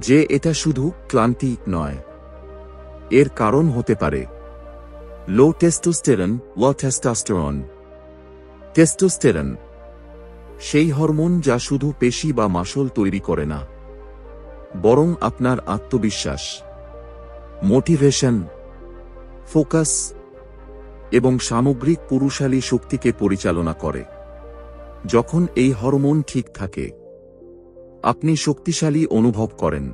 যে এটা শুধু ক্লান্তি নয়, এর কারণ হতে পারে লো টেস্টোস্টেরন ও টেস্টোস্টেরন। টেস্টোস্টেরন সেই হরমোন যা শুধু পেশি বা মাসল তৈরি করে না, বরং আপনার আত্মবিশ্বাস, মোটিভেশন, ফোকাস এবং সামগ্রিক পুরুষালী শক্তিকে পরিচালনা করে। যখন এই হরমোন ঠিক থাকে, আপনি শক্তিশালী অনুভব করেন,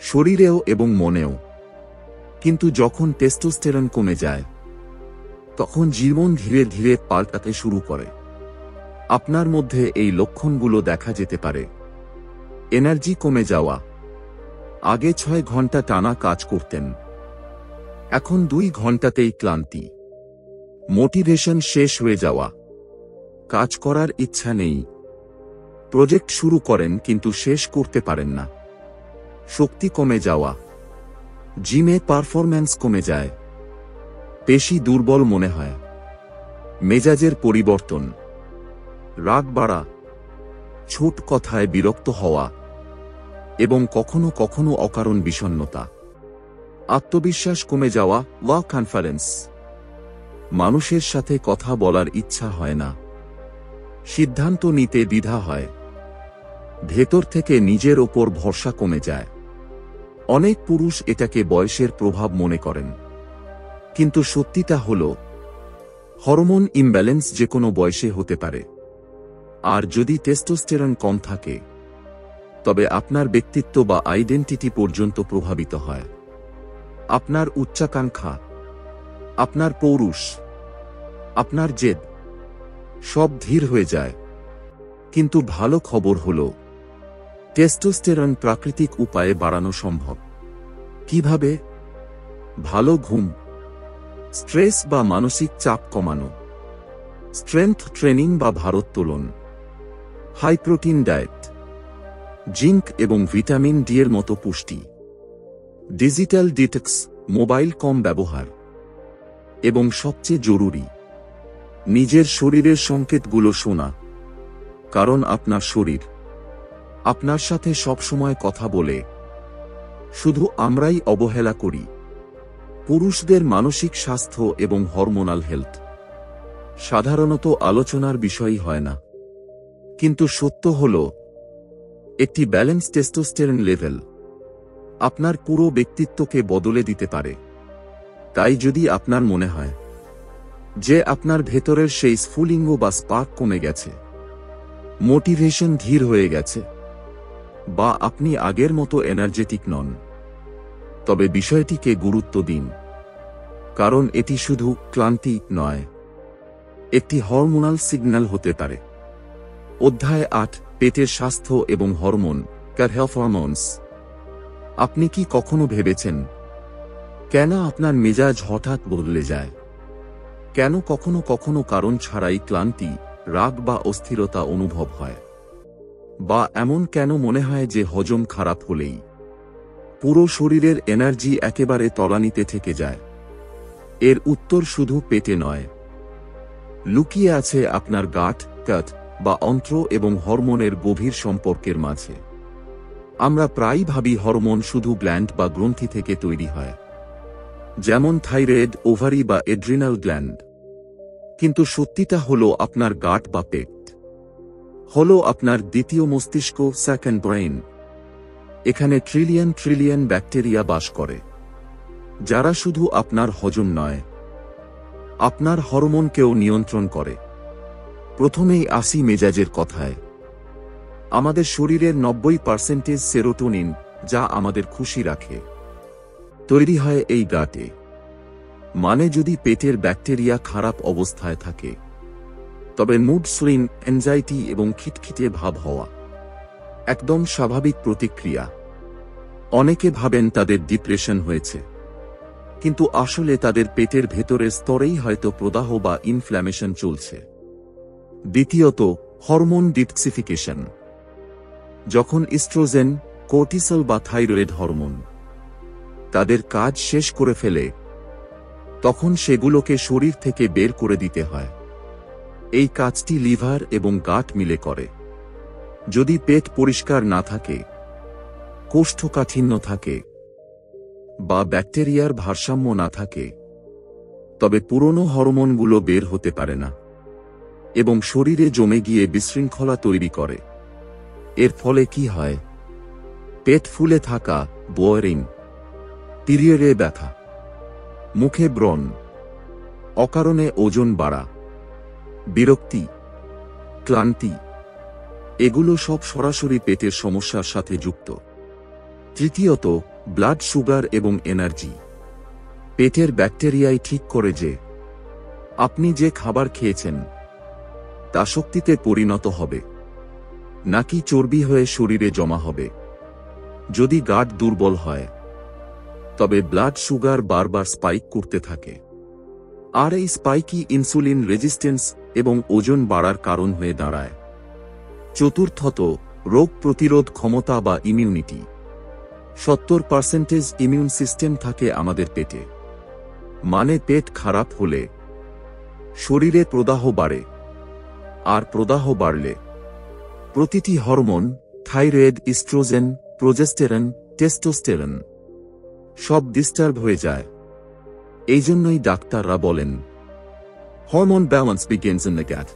শরীরেও এবং মনেও। কিন্তু যখন টেস্টোস্টেরন কমে যায়, তখন জীবন ধীরে ধীরে পাল্টাতে শুরু করে। আপনার মধ্যে এই লক্ষণগুলো দেখা যেতে পারে: এনার্জি কমে যাওয়া। আগে 6 ঘন্টা টানা কাজ করতেন, এখন 2 ঘন্টাতেই ক্লান্তি। মোটিভেশন শেষ হয়ে যাওয়া, কাজ করার ইচ্ছা নেই। প্রজেক্ট শুরু করেন কিন্তু শেষ করতে পারেন না। শক্তি কমে যাওয়া, জিমে পারফরম্যান্স কমে যায়, পেশি দুর্বল মনে হয়। মেজাজের পরিবর্তন, রাগ বাড়া, ছোট কথায় বিরক্ত হওয়া এবং কখনো কখনো অকারণ বিষণ্ণতা। আত্মবিশ্বাস কমে যাওয়া বা কনফিডেন্স। মানুষের সাথে কথা বলার ইচ্ছা হয় না, সিদ্ধান্ত নিতে দ্বিধা হয়, ভেতর থেকে নিজের ওপর ভরসা কমে যায়। অনেক পুরুষ এটাকে বয়সের প্রভাব মনে করেন, কিন্তু সত্যিটা হল হরমোন ইমব্যালেন্স যে কোনো বয়সে হতে পারে। আর যদি টেস্টোস্টেরন কম থাকে, তবে আপনার ব্যক্তিত্ব বা আইডেন্টিটি পর্যন্ত প্রভাবিত হয়। আপনার উচ্চাকাঙ্ক্ষা, আপনার পৌরুষ, আপনার জেদ সব ধীর হয়ে যায়। কিন্তু ভালো খবর হল, টেস্টোস্টেরন প্রাকৃতিক উপায়ে বাড়ানো সম্ভব। কিভাবে? ভালো ঘুম, স্ট্রেস বা মানসিক চাপ কমানো, স্ট্রেংথ ট্রেনিং বা ভারোত্তোলন, হাই প্রোটিন ডায়েট, জিঙ্ক এবং ভিটামিন ডি এর মতো পুষ্টি, ডিজিটাল ডিটক্স, মোবাইল কম ব্যবহার, এবং সবচেয়ে জরুরি, নিজের শরীরের সংকেতগুলো শোনা। কারণ আপনার শরীর আপনার সাথে সবসময় কথা বলে, শুধু আমরাই অবহেলা করি। পুরুষদের মানসিক স্বাস্থ্য এবং হরমোনাল হেলথ সাধারণত আলোচনার বিষয়ই হয় না, কিন্তু সত্য হল, একটি ব্যালেন্স টেস্টোস্টেরন লেভেল আপনার পুরো ব্যক্তিত্বকে বদলে দিতে পারে। তাই যদি আপনার মনে হয় যে আপনার ভেতরের সেই স্ফুলিঙ্গ বা স্পার্ক কমে গেছে, মোটিভেশন ধীর হয়ে গেছে, বা আপনি আগের মতো এনার্জেটিক নন, তবে বিষয়টিকে গুরুত্ব দিন। কারণ এটি শুধু ক্লান্তি নয়, একটি হরমোনাল সিগন্যাল হতে পারে। অধ্যায় 8, পেটের স্বাস্থ্য এবং হরমোন, হরমোনস। আপনি কি কখনো ভেবেছেন কেন আপনার মেজাজ হঠাৎ বদলে যায়? কেন কখনো কখনো কারণ ছাড়াই ক্লান্তি, রাগ বা অস্থিরতা অনুভব হয়? বা এমন কেন মনে হয় যে হজম খারাপ হলেই পুরো শরীরের এনার্জি একেবারে তলানিতে থেকে যায়? এর উত্তর শুধু পেটে নয়, লুকিয়ে আছে আপনার গাট, কাট বা অন্ত্র এবং হরমোনের গভীর সম্পর্কের মাঝে। আমরা প্রায়ই ভাবি হরমোন শুধু গ্ল্যান্ড বা গ্রন্থি থেকে তৈরি হয়, যেমন থাইরয়েড, ওভারি বা এড্রিনাল গ্ল্যান্ড। কিন্তু সত্যিটা হলো, আপনার গাট বা পেট হলো আপনার দ্বিতীয় মস্তিষ্ক, সেকেন্ড ব্রেইন। এখানে ট্রিলিয়ন ট্রিলিয়ন ব্যাকটেরিয়া বাস করে, যারা শুধু আপনার হজম নয়, আপনার হরমোনকেও নিয়ন্ত্রণ করে। প্রথমেই আসি মেজাজের কথায়। আমাদের শরীরের 90% সেরোটোনিন, যা আমাদের খুশি রাখে, তৈরি হয় এই গাটে। মানে যদি পেটের ব্যাকটেরিয়া খারাপ অবস্থায় থাকে, তবে মুড সুইং, অ্যাংজাইটি এবং খিটখিটে ভাব হওয়া একদম স্বাভাবিক প্রতিক্রিয়া। অনেকে ভাবেন তাদের ডিপ্রেশন হয়েছে, কিন্তু আসলে তাদের পেটের ভেতরের স্তরেই হয়তো প্রদাহ বা ইনফ্ল্যামেশন চলছে। দ্বিতীয়ত, হরমোন ডিটক্সিফিকেশন। যখন ইস্ট্রোজেন, কর্টিসল বা থাইরয়েড হরমোন তাদের কাজ শেষ করে ফেলে, তখন সেগুলোকে শরীর থেকে বের করে দিতে হয়। এই কাজটি লিভার এবং গাট মিলে করে। যদি পেট পরিষ্কার না থাকে, কোষ্ঠকাঠিন্য থাকে, বা ব্যাকটেরিয়ার ভারসাম্য না থাকে, তবে পুরনো হরমোনগুলো বের হতে পারে না এবং শরীরে জমে গিয়ে বিশৃঙ্খলা তৈরি করে। এর ফলে কি হয়? পেট ফুলে থাকা, বোয়ারিং, পিরিয়ডে ব্যথা, মুখে ব্রণ, অকারণে ওজন বাড়া, বিরক্তি, ক্লান্তি, এগুলো সব সরাসরি পেটের সমস্যার সাথে যুক্ত। তৃতীয়ত, ব্লাড সুগার এবং এনার্জি। পেটের ব্যাকটেরিয়াই ঠিক করে যে আপনি যে খাবার খেয়েছেন তা শক্তিতে পরিণত হবে নাকি চর্বি হয়ে শরীরে জমা হবে। যদি গাট দুর্বল হয় তবে ব্লাড সুগার বারবার স্পাইক করতে থাকে, আর এই স্পাইকই ইনসুলিন রেজিস্ট্যান্স এবং ওজন বাড়ার কারণ হয়ে দাঁড়ায়। চতুর্থত, রোগ প্রতিরোধ ক্ষমতা বা ইমিউনিটি। 70% ইমিউন সিস্টেম থাকে আমাদের পেটে। মানে পেট খারাপ হলে শরীরে প্রদাহ বাড়ে, আর প্রদাহ বাড়লে প্রতিটি hormone, thyroid, estrogen, progesterone, testosterone সব ডিস্টার্ব হয়ে যায়। এই জন্যই ডাক্তাররা বলেন hormone balance begins in the gut.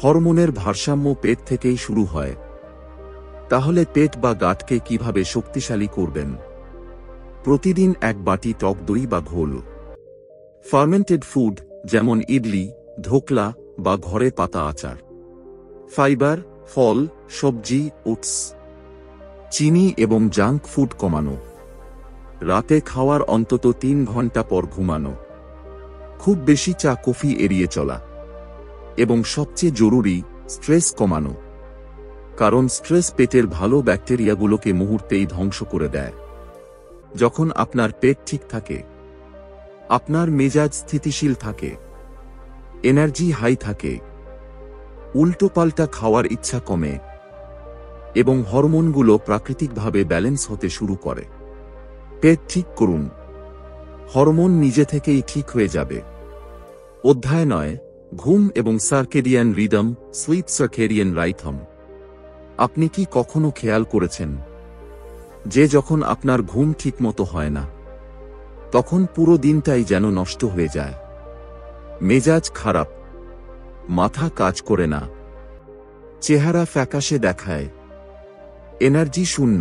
হরমোনের ভারসাম্য পেট থেকেই শুরু হয়। তাহলে পেট বা গাটকে কিভাবে শক্তিশালী করবেন? প্রতিদিন এক বাটি টক দই বা ঘোল, ফার্মেন্টেড ফুড যেমন ইডলি, ধোকলা বা ঘরে পাতা আচার, ফাইবার, ফল, সবজি, ওটস, চিনি এবং জাঙ্ক ফুড কমানো, রাতে খাওয়ার অন্তত 3 ঘন্টা পর ঘুমানো, খুব বেশি চা কফি এড়িয়ে চলা, এবং সবচেয়ে জরুরি, স্ট্রেস কমানো। কারণ স্ট্রেস পেটের ভালো ব্যাকটেরিয়াগুলোকে মুহূর্তেই ধ্বংস করে দেয়। যখন আপনার পেট ঠিক থাকে, আপনার মেজাজ স্থিতিশীল থাকে, এনার্জি হাই থাকে, উল্টোপাল্টা খাওয়ার ইচ্ছা কমে, এবং হরমোনগুলো প্রাকৃতিকভাবে ব্যালেন্স হতে শুরু করে। পেট ঠিক করুন, হরমোন নিজে থেকেই ঠিক হয়ে যাবে। অধ্যায় 9, ঘুম এবং সার্কেডিয়ান রিদম, স্লিপ সার্কেডিয়ান রাইথম। আপনি কি কখনো খেয়াল করেছেন যে যখন আপনার ঘুম ঠিকমতো হয় না তখন পুরো দিনটাই যেন নষ্ট হয়ে যায়? মেজাজ খারাপ, মাথা কাজ করে না, চেহারা ফ্যাকাশে দেখায়, এনার্জি শূন্য,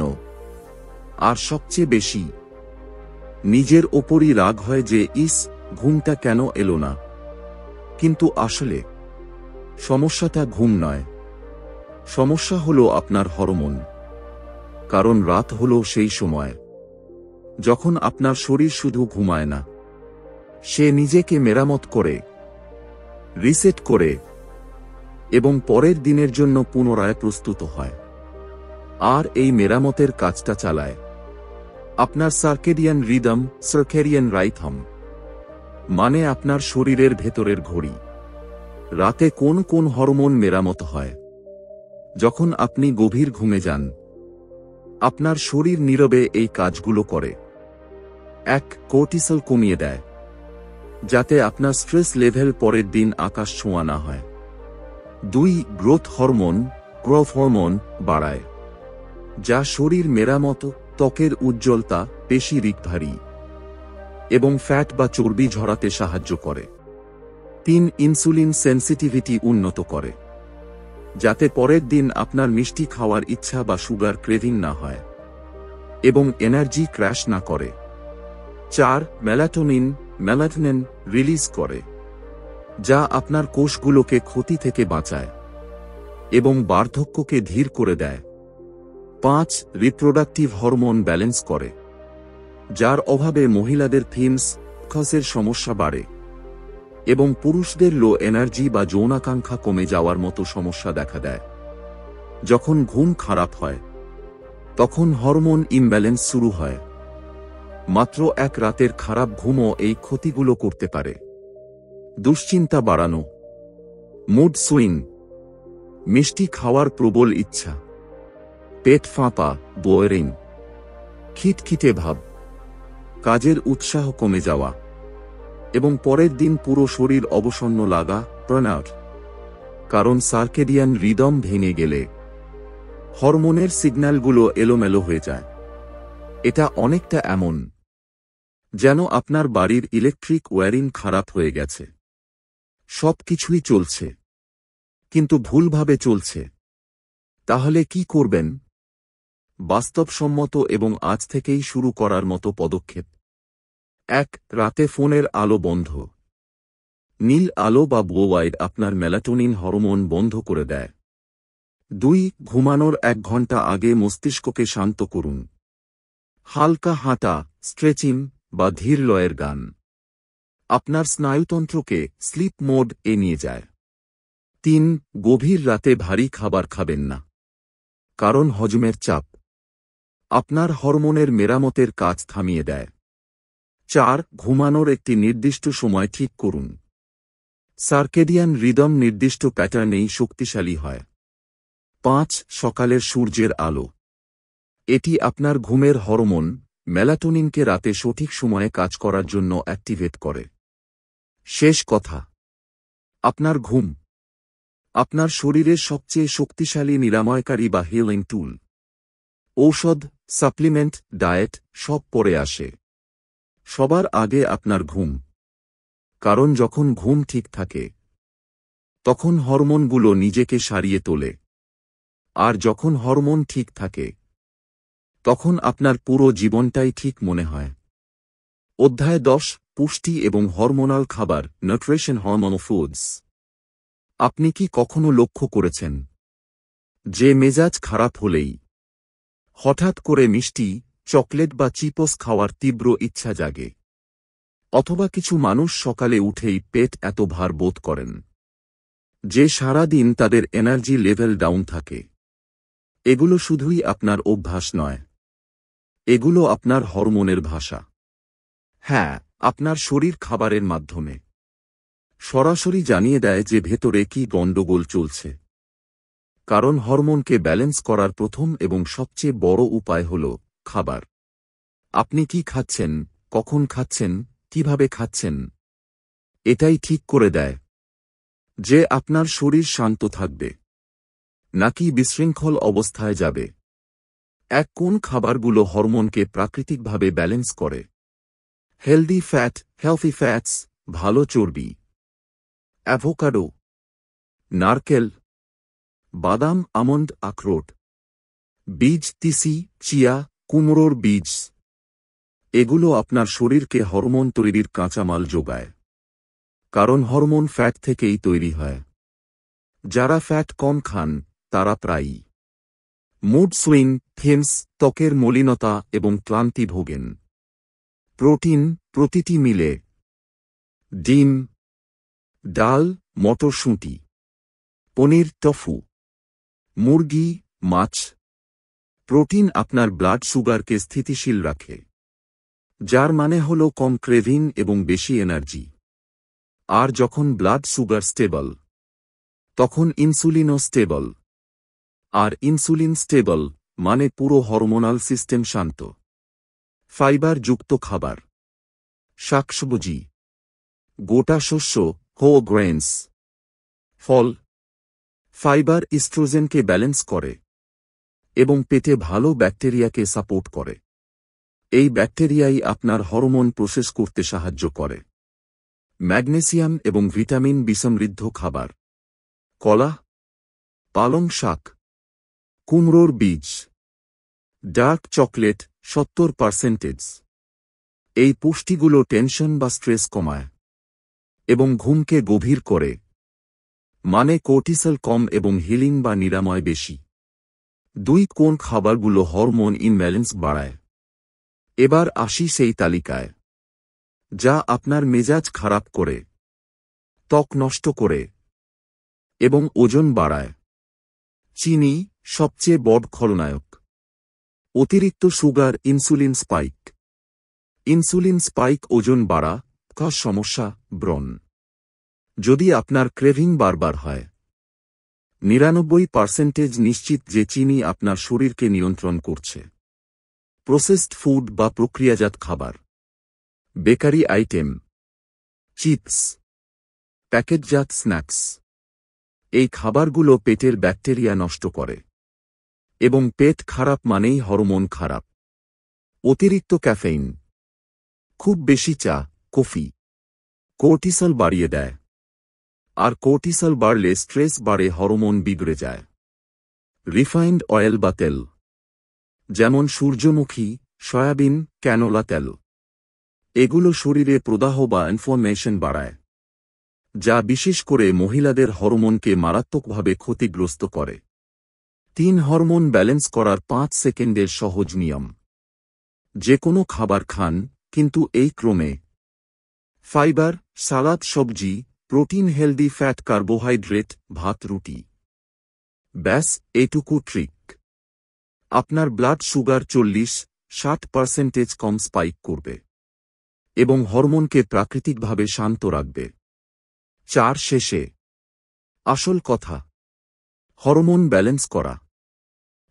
আর সবচেয়ে বেশি নিজের ওপরই রাগ হয় যে ইস, ঘুমটা কেন এলো না। কিন্তু আসলে সমস্যাটা ঘুম নয়, সমস্যা হলো আপনার হরমোন। কারণ রাত হলো সেই সময় যখন আপনার শরীর শুধু ঘুমায় না, সে নিজেকে মেরামত করে, রিসেট করে এবং পরের দিনের জন্য পুনরায় প্রস্তুত হয়। আর এই মেরামতের কাজটা চালায় আপনার সার্কেডিয়ান রিদম, সার্কেডিয়ান রাইথম, মানে আপনার শরীরের ভেতরের ঘড়ি। রাতে কোন কোন হরমোন মেরামত হয়? যখন আপনি গভীর ঘুমে যান, আপনার শরীর নীরবে এই কাজগুলো করে। 1. কর্টিসল কমিয়ে দেয়, যাতে আপনার স্ট্রেস লেভেল পরের দিন আকাশ ছোঁয়া না হয়। 2. গ্রোথ হরমোন, গ্রোথ হরমোন বাড়ায়, যা শরীর মেরামত, ত্বকের উজ্জ্বলতা, পেশি রিকভারি এবং ফ্যাট বা চর্বি ঝরাতে সাহায্য করে। 3. ইনসুলিন সেন্সিটিভিটি উন্নত করে, যাতে পরের দিন আপনার মিষ্টি খাওয়ার ইচ্ছা বা সুগার ক্রেভিং না হয় এবং এনার্জি ক্র্যাশ না করে। 4. মেলাটোনিন রিলিজ করে, যা আপনার কোষগুলোকে ক্ষতি থেকে বাঁচায় এবং বার্ধক্যকে ধীর করে দেয়। 5. রিপ্রোডাক্টিভ হরমোন ব্যালেন্স করে, যার অভাবে মহিলাদের পিএমএসের সমস্যা বাড়ে এবং পুরুষদের লো এনার্জি বা যৌনাকাঙ্ক্ষা কমে যাওয়ার মতো সমস্যা দেখা দেয়। যখন ঘুম খারাপ হয় তখন হরমোন ইমব্যালেন্স শুরু হয়। মাত্র এক রাতের খারাপ ঘুমও এই ক্ষতিগুলো করতে পারে। দুশ্চিন্তা বাড়ানো, মুড সুইং, মিষ্টি খাওয়ার প্রবল ইচ্ছা, পেট ফাঁপা, বোয়ারিং, খিটখিটে ভাব, কাজের উৎসাহ কমে যাওয়া এবং পরের দিন পুরো শরীর অবসন্ন লাগা, বার্নআউট। কারণ সার্কেডিয়ান রিদম ভেঙে গেলে হরমোনের সিগন্যালগুলো এলোমেলো হয়ে যায়। এটা অনেকটা এমন যেন আপনার বাড়ির ইলেকট্রিক ওয়্যারিং খারাপ হয়ে গেছে। সব কিছুই চলছে, কিন্তু ভুলভাবে চলছে। তাহলে কি করবেন? বাস্তবসম্মত এবং আজ থেকেই শুরু করার মতো পদক্ষেপ। 1. রাতে ফোনের আলো বন্ধ। নীল আলো বা ব্লু লাইট আপনার মেলাটোনিন হরমোন বন্ধ করে দেয়। 2. ঘুমানোর 1 ঘন্টা আগে মস্তিষ্ককে শান্ত করুন। হালকা হাঁটা, স্ট্রেচিং বা ধীর লয়ের গান আপনার স্নায়ুতন্ত্রকে স্লিপ মোড এ নিয়ে যায়। 3. গভীর রাতে ভারী খাবার খাবেন না, কারণ হজমের চাপ আপনার হরমোনের মেরামতের কাজ থামিয়ে দেয়। 4. ঘুমানোর একটি নির্দিষ্ট সময় ঠিক করুন। সার্কেডিয়ান রিদম নির্দিষ্ট প্যাটার্নেই শক্তিশালী হয়। 5. সকালের সূর্যের আলো। এটি আপনার ঘুমের হরমোন মেলাটোনিনকে রাতে সঠিক সময়ে কাজ করার জন্য অ্যাক্টিভেট করে। শেষ কথা, আপনার ঘুম আপনার শরীরের সবচেয়ে শক্তিশালী নিরাময়কারী বা হিলিং টুল। ঔষধ, সাপ্লিমেন্ট, ডায়েট সব পরে আসে। সবার আগে আপনার ঘুম, কারণ যখন ঘুম ঠিক থাকে তখন হরমোনগুলো নিজেকে সারিয়ে তোলে, আর যখন হরমোন ঠিক থাকে তখন আপনার পুরো জীবনটাই ঠিক মনে হয়। অধ্যায় 10, পুষ্টি এবং হরমোনাল খাবার, নিউট্রিশন হরমোনাল ফুডস। আপনি কি কখনো লক্ষ্য করেছেন যে মেজাজ খারাপ হলেই হঠাৎ করে মিষ্টি, চকলেট বা চিপস খাওয়ার তীব্র ইচ্ছা জাগে? অথবা কিছু মানুষ সকালে উঠেই পেট এত ভার বোধ করেন যে সারা দিন তাদের এনার্জি লেভেল ডাউন থাকে? এগুলো শুধুই আপনার অভ্যাস নয়, এগুলো আপনার হরমোনের ভাষা। হ্যাঁ, আপনার শরীর খাবারের মাধ্যমে সরাসরি জানিয়ে দেয় যে ভেতরে কি গণ্ডগোল চলছে। কারণ হরমোনকে ব্যালেন্স করার প্রথম এবং সবচেয়ে বড় উপায় হল খাবার। আপনি কি খাচ্ছেন, কখন খাচ্ছেন, কিভাবে খাচ্ছেন, এটাই ঠিক করে দেয় যে আপনার শরীর শান্ত থাকবে নাকি বিশৃঙ্খল অবস্থায় যাবে। কোন খাবারগুলো হরমোনকে প্রাকৃতিকভাবে ব্যালেন্স করে? হেলদি ফ্যাটস, ভালো চর্বি, অ্যাভোকাডো, নারকেল, বাদাম, আমন্ড, আখরোট, বীজ, তিসি, চিয়া, কুমড়োর বীজ। এগুলো আপনার শরীরকে হরমোন তৈরির কাঁচামাল যোগায়, কারণ হরমোন ফ্যাট থেকেই তৈরি হয়। যারা ফ্যাট কম খান তারা প্রায়ই মুড সুইং, থিমস, ত্বকের মলিনতা এবং ক্লান্তি ভোগেন। প্রোটিন, প্রতিটি মিলে ডিম, ডাল, মটরশুঁটি, পনির, টফু, মুরগি, মাছ। প্রোটিন আপনার ব্লাড সুগারকে স্থিতিশীল রাখে, যার মানে হল কম ক্রেভিং এবং বেশি এনার্জি। আর যখন ব্লাড সুগার স্টেবল, তখন ইনসুলিনও স্টেবল। আর ইনসুলিন স্টেবল মানে পুরো হরমোনাল সিস্টেম শান্ত। ফাইবার যুক্ত খাবার, শাকসবজি, গোটা শস্য, হোল গ্রেনস, ফল। ফাইবার ইস্ট্রোজেনকে ব্যালেন্স করে এবং পেটে ভালো ব্যাকটেরিয়াকে সাপোর্ট করে। এই ব্যাকটেরিয়াই আপনার হরমোন প্রসেস করতে সাহায্য করে। ম্যাগনেসিয়াম এবং ভিটামিন বি সমৃদ্ধ খাবার, কলা, পালং শাক, কুমড়োর বীজ, ডার্ক চকলেট 70%। এই পুষ্টিগুলো টেনশন বা স্ট্রেস কমায় এবং ঘুমকে গভীর করে, মানে কোর্টিসল কম এবং হিলিং বা নিরাময় বেশি। 2. কোন খাবারগুলো হরমোন ইমব্যালেন্স বাড়ায়? এবার আসি সেই তালিকায় যা আপনার মেজাজ খারাপ করে, ত্বক নষ্ট করে এবং ওজন বাড়ায়। চিনি সবচেয়ে বড় খলনায়ক। অতিরিক্ত sugar, insulin spike. Insulin spike ওজন বাড়া, শ্বাস সমস্যা, ব্রণ। যদি আপনার ক্রেভিং বারবার হয়, 99% নিশ্চিত যে চিনি আপনার শরীরকে নিয়ন্ত্রণ করছে। প্রসেসড ফুড বা প্রক্রিয়াজাত খাবার, বেকারি আইটেম, চিপস, প্যাকেটজাত স্ন্যাক্স। এই খাবারগুলো পেটের ব্যাকটেরিয়া নষ্ট করে এবং পেট খারাপ মানেই হরমোন খারাপ। অতিরিক্ত ক্যাফেইন, খুব বেশি চা, কফি কোর্টিসল বাড়িয়ে দেয়, আর কোর্টিসল বাড়লে স্ট্রেস বাড়ে, হরমোন বিগড়ে যায়। রিফাইন্ড অয়েল বা তেল, যেমন সূর্যমুখী, সয়াবিন, ক্যানোলা তেল। এগুলো শরীরে প্রদাহ বা ইনফ্লামেশন বাড়ায়, যা বিশেষ করে মহিলাদের হরমোনকে মারাত্মকভাবে ক্ষতিগ্রস্ত করে। 3 হরমোন ব্যালেন্স করার 5 সেকেন্ডের সহজ নিয়ম। যে কোনো খাবার খান, কিন্তু এই ক্রমে: ফাইবার, সালাদ, সবজি, প্রোটিন, হেলদি ফ্যাট, কার্বোহাইড্রেট, ভাত, রুটি। ব্যাস এটুকু ট্রিক আপনার ব্লাড সুগার 40-60% কম স্পাইক করবে এবং হরমোনকে প্রাকৃতিকভাবে শান্ত রাখবে। 4 শেষে আসল কথা: হরমোন ব্যালেন্স করা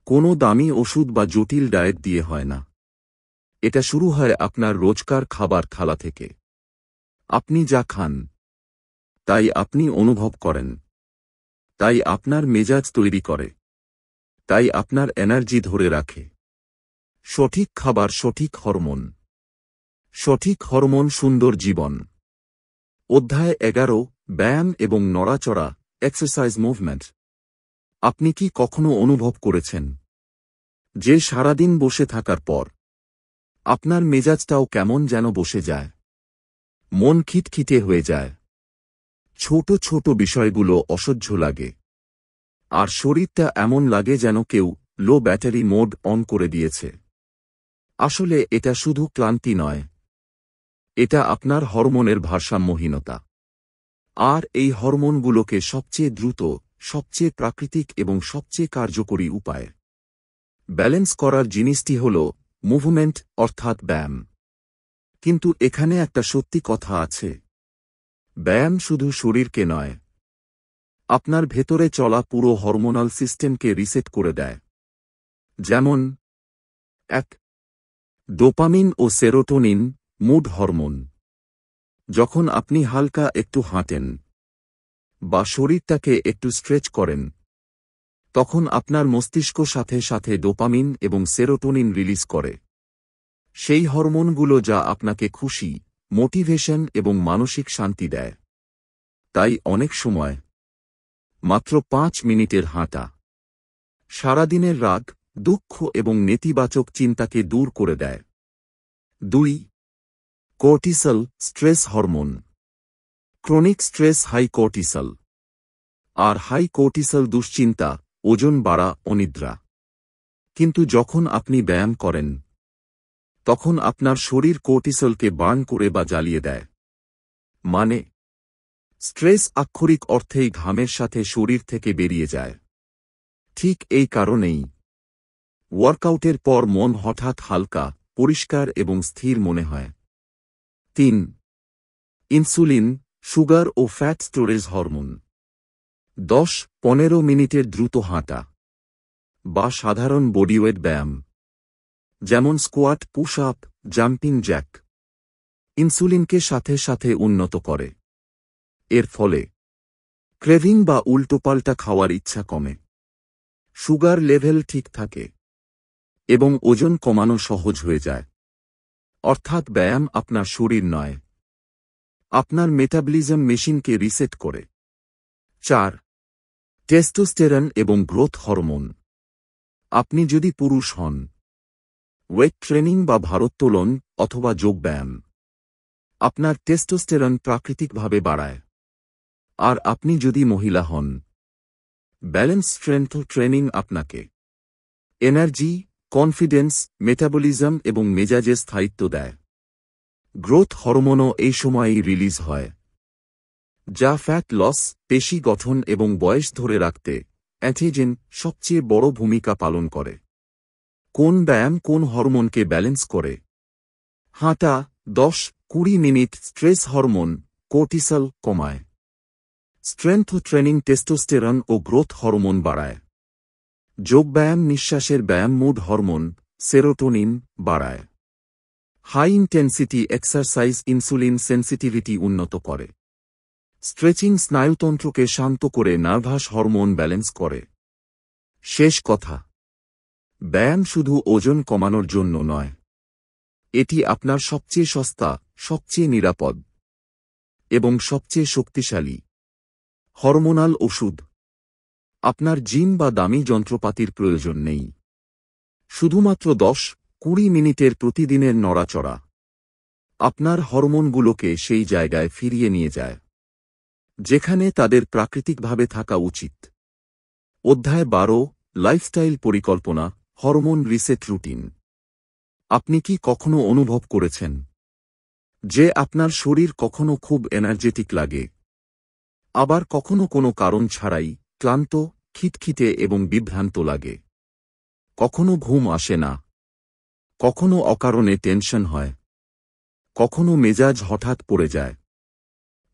কোনো দামি ওষুধ বা জটিল ডায়েট দিয়ে হয় না। এটা শুরু হয় আপনার রোজকার খাবার থালা থেকে। আপনি যা খান, তাই আপনি অনুভব করেন, তাই আপনার মেজাজ তৈরি করে, তাই আপনার এনার্জি ধরে রাখে। সঠিক খাবার, সঠিক হরমোন। সঠিক হরমোন, সুন্দর জীবন। অধ্যায় 11: ব্যায়াম এবং নড়াচড়া, এক্সারসাইজ মুভমেন্ট। আপনি কি কখনো অনুভব করেছেন যে সারাদিন বসে থাকার পর আপনার মেজাজটাও কেমন যেন বসে যায়? মন খিটখিটে হয়ে যায়, ছোট ছোট বিষয়গুলো অসহ্য লাগে, আর শরীরটা এমন লাগে যেন কেউ লো ব্যাটারি মোড অন করে দিয়েছে। আসলে এটা শুধু ক্লান্তি নয়, এটা আপনার হরমোনের ভারসাম্যহীনতা। আর এই হরমোনগুলোকে সবচেয়ে দ্রুত, সবচেয়ে প্রাকৃতিক এবং সবচেয়ে কার্যকরী উপায় ব্যালেন্স করার জিনিসটি হল মুভমেন্ট, অর্থাৎ ব্যায়াম। কিন্তু এখানে একটা সত্যি কথা আছে: ব্যায়াম শুধু শরীরকে নয়, আপনার ভেতরে চলা পুরো হরমোনাল সিস্টেমকে রিসেট করে দেয়। যেমন 1. ডোপামিন ও সেরোটোনিন, মুড হরমোন। যখন আপনি হালকা একটু হাঁটেন বা শরীরটাকে একটু স্ট্রেচ করেন, তখন আপনার মস্তিষ্ক সাথে সাথে ডোপামিন এবং সেরোটোনিন রিলিজ করে। সেই হরমোনগুলো যা আপনাকে খুশি, মোটিভেশন এবং মানসিক শান্তি দেয়। তাই অনেক সময় মাত্র 5 মিনিটের হাঁটা সারাদিনের রাগ, দুঃখ এবং নেতিবাচক চিন্তাকে দূর করে দেয়। 2. Cortisol, stress hormone. Chronic stress high cortisol. আর হাই কর্টিসল দুশ্চিন্তা, ওজন বাড়া, অনিদ্রা। কিন্তু যখন আপনি ব্যায়াম করেন, তখন আপনার শরীর কর্টিসলকে বার্ন করে বা জ্বালিয়ে দেয়। মানে, স্ট্রেস আক্ষরিক অর্থেই ঘামের সাথে শরীর থেকে বেরিয়ে যায়। ঠিক এই কারণেই ওয়ার্কআউটের পর মন হঠাৎ হালকা, পরিষ্কার এবং স্থির মনে হয়। 3. ইনসুলিন, সুগার ও ফ্যাট স্টোরেজ হরমোন। 10-15 মিনিটের দ্রুত হাঁটা বা সাধারণ বডিওয়েট ব্যায়াম, যেমন squat, push up, jumping jack, ইনসুলিনকে সাথে সাথে উন্নত করে। এর ফলে ক্রেভিং বা উল্টোপাল্টা খাওয়ার ইচ্ছা কমে, সুগার লেভেল ঠিক থাকে এবং ওজন কমানো সহজ হয়ে যায়। অর্থাৎ ব্যায়াম আপনার শরীর নয়, আপনার মেটাবলিজম মেশিনকে রিসেট করে। 4. টেস্টোস্টেরন এবং গ্রোথ হরমোন। আপনি যদি পুরুষ হন, ওয়েট ট্রেনিং বা ভারোত্তোলন অথবা যোগব্যায়াম আপনার টেস্টোস্টেরন প্রাকৃতিকভাবে বাড়ায়। আর আপনি যদি মহিলা হন, ব্যালেন্স স্ট্রেংথ ট্রেনিং আপনাকে এনার্জি, কনফিডেন্স, মেটাবলিজম এবং মেজাজে স্থায়িত্ব দেয়। গ্রোথ হরমোনও এই সময়েই রিলিজ হয়, যা ফ্যাট লস, পেশি গঠন এবং বয়স ধরে রাখতে অ্যান্টিজেন সবচেয়ে বড় ভূমিকা পালন করে। কোন ব্যায়াম কোন হরমোনকে ব্যালেন্স করে? হাঁটা 10-20 মিনিট স্ট্রেস হরমোন, কর্টিসল কমায়। স্ট্রেংথ ট্রেনিং টেস্টোস্টেরন ও গ্রোথ হরমোন বাড়ায়। যোগব্যায়াম নিঃশ্বাসের ব্যায়াম মুড হরমোন, সেরোটোনিন বাড়ায়। High intensity exercise insulin sensitivity উন্নত করে। স্ট্রেচিং স্নায়ুতন্ত্রকে শান্ত করে নার্ভাস হরমোন ব্যালেন্স করে। শেষ কথা: ব্যায়াম শুধু ওজন কমানোর জন্য নয়, এটি আপনার সবচেয়ে সস্তা, সবচেয়ে নিরাপদ এবং সবচেয়ে শক্তিশালী হরমোনাল ওষুধ। আপনার জিম বা দামি যন্ত্রপাতির প্রয়োজন নেই। শুধুমাত্র 10-20 মিনিটের প্রতিদিনের নড়াচড়া আপনার হরমোনগুলোকে সেই জায়গায় ফিরিয়ে নিয়ে যায় যেখানে তাদের প্রাকৃতিকভাবে থাকা উচিত। অধ্যায় 12, লাইফস্টাইল পরিকল্পনা, হরমোন রিসেট রুটিন। আপনি কি কখনো অনুভব করেছেন যে আপনার শরীর কখনো খুব এনার্জেটিক লাগে, আবার কখনো কোনো কারণ ছাড়াই ক্লান্ত, খিটখিটে এবং বিভ্রান্ত লাগে? কখনো ঘুম আসে না, কখনো অকারণে টেনশন হয়, কখনো মেজাজ হঠাৎ পড়ে যায়,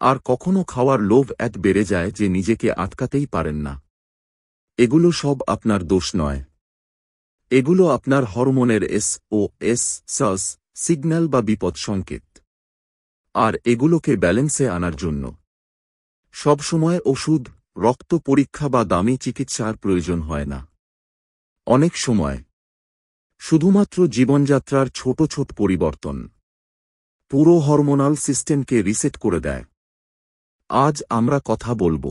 আর কখনো খাওয়ার লোভ এত বেড়ে যায় যে নিজেকে আটকাতেই পারেন না। এগুলো সব আপনার দোষ নয়। এগুলো আপনার হরমোনের SOS সিগন্যাল বা বিপদ সংকেত। আর এগুলোকে ব্যালেন্সে আনার জন্য সবসময় ওষুধ, রক্ত পরীক্ষা বা দামি চিকিৎসার প্রয়োজন হয় না। অনেক সময় শুধুমাত্র জীবনযাত্রার ছোট ছোট পরিবর্তন পুরো হরমোনাল সিস্টেমকে রিসেট করে দেয়। আজ আমরা কথা বলবো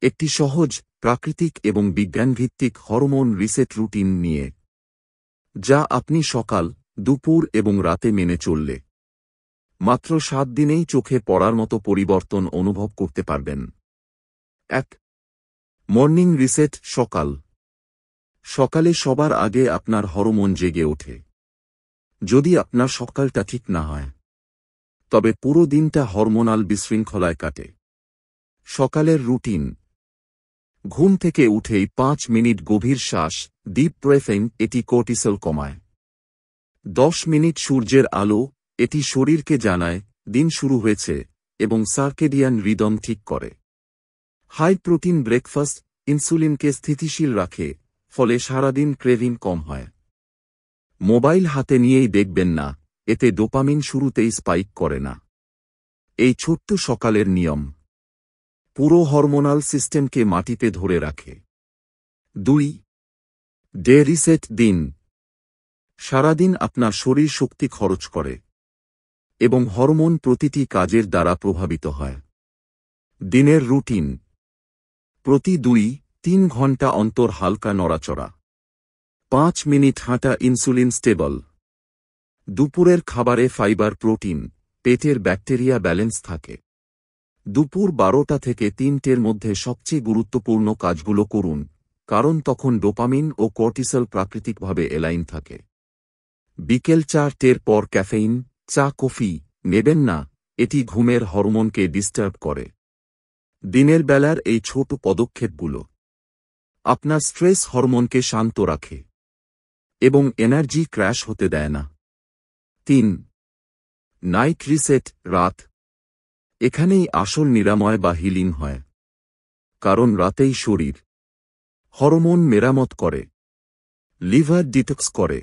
একটি সহজ, প্রাকৃতিক এবং বিজ্ঞানভিত্তিক হরমোন রিসেট রুটিন নিয়ে, যা আপনি সকাল, দুপুর এবং রাতে মেনে চললে মাত্র 7 দিনেই চোখে পড়ার মতো পরিবর্তন অনুভব করতে পারবেন। 1. Morning reset. সকালে সবার আগে আপনার হরমোন জেগে ওঠে। যদি আপনার সকালটা ঠিক না হয়, তবে পুরো দিনটা হরমোনাল বিশৃঙ্খলায় কাটে। সকালের রুটিন: ঘুম থেকে উঠেই 5 মিনিট গভীর শ্বাস, ডিপ ব্রেথিং, এটি কর্টিসল কমায়। 10 মিনিট সূর্যের আলো, এটি শরীরকে জানায় দিন শুরু হয়েছে এবং সার্কেডিয়ান রিদম ঠিক করে। হাই প্রোটিন ব্রেকফাস্ট ইনসুলিনকে স্থিতিশীল রাখে, ফলে সারাদিন ক্রেভিং কম হয়। মোবাইল হাতে নিয়েই দেখবেন না, এতে ডোপামিন শুরুতেই স্পাইক করে না। এই ছোট্ট সকালের নিয়ম পুরো হরমোনাল সিস্টেমকে মাটিতে ধরে রাখে। 2. ডে রিসেট দিন। সারাদিন আপনার শরীর শক্তি খরচ করে এবং হরমোন প্রতিটি কাজের দ্বারা প্রভাবিত হয়। দিনের রুটিন: প্রতি 2-3 ঘন্টা অন্তর হালকা নড়াচড়া, 5 মিনিট হাঁটা, ইনসুলিন স্টেবল। দুপুরের খাবারে ফাইবার, প্রোটিন, পেটের ব্যাকটেরিয়া ব্যালেন্স থাকে। দুপুর 12টা থেকে 3টের মধ্যে সবচেয়ে গুরুত্বপূর্ণ কাজগুলো করুন, কারণ তখন ডোপামিন ও কর্টিসল প্রাকৃতিকভাবে এলাইন থাকে। বিকেল 4টের পর ক্যাফেইন, চা, কফি নেবেন না, এটি ঘুমের হরমোনকে ডিস্টার্ব করে। দিনের বেলার এই ছোট পদক্ষেপগুলো আপনার স্ট্রেস হরমোনকে শান্ত রাখে এবং এনার্জি ক্র্যাশ হতে দেয় না। 3. নাইট রিসেট, রাত। এখানেই আসল নিরাময় বা হিলিং হয়, কারণ রাতেই শরীর হরমোন মেরামত করে, লিভার ডিটক্স করে,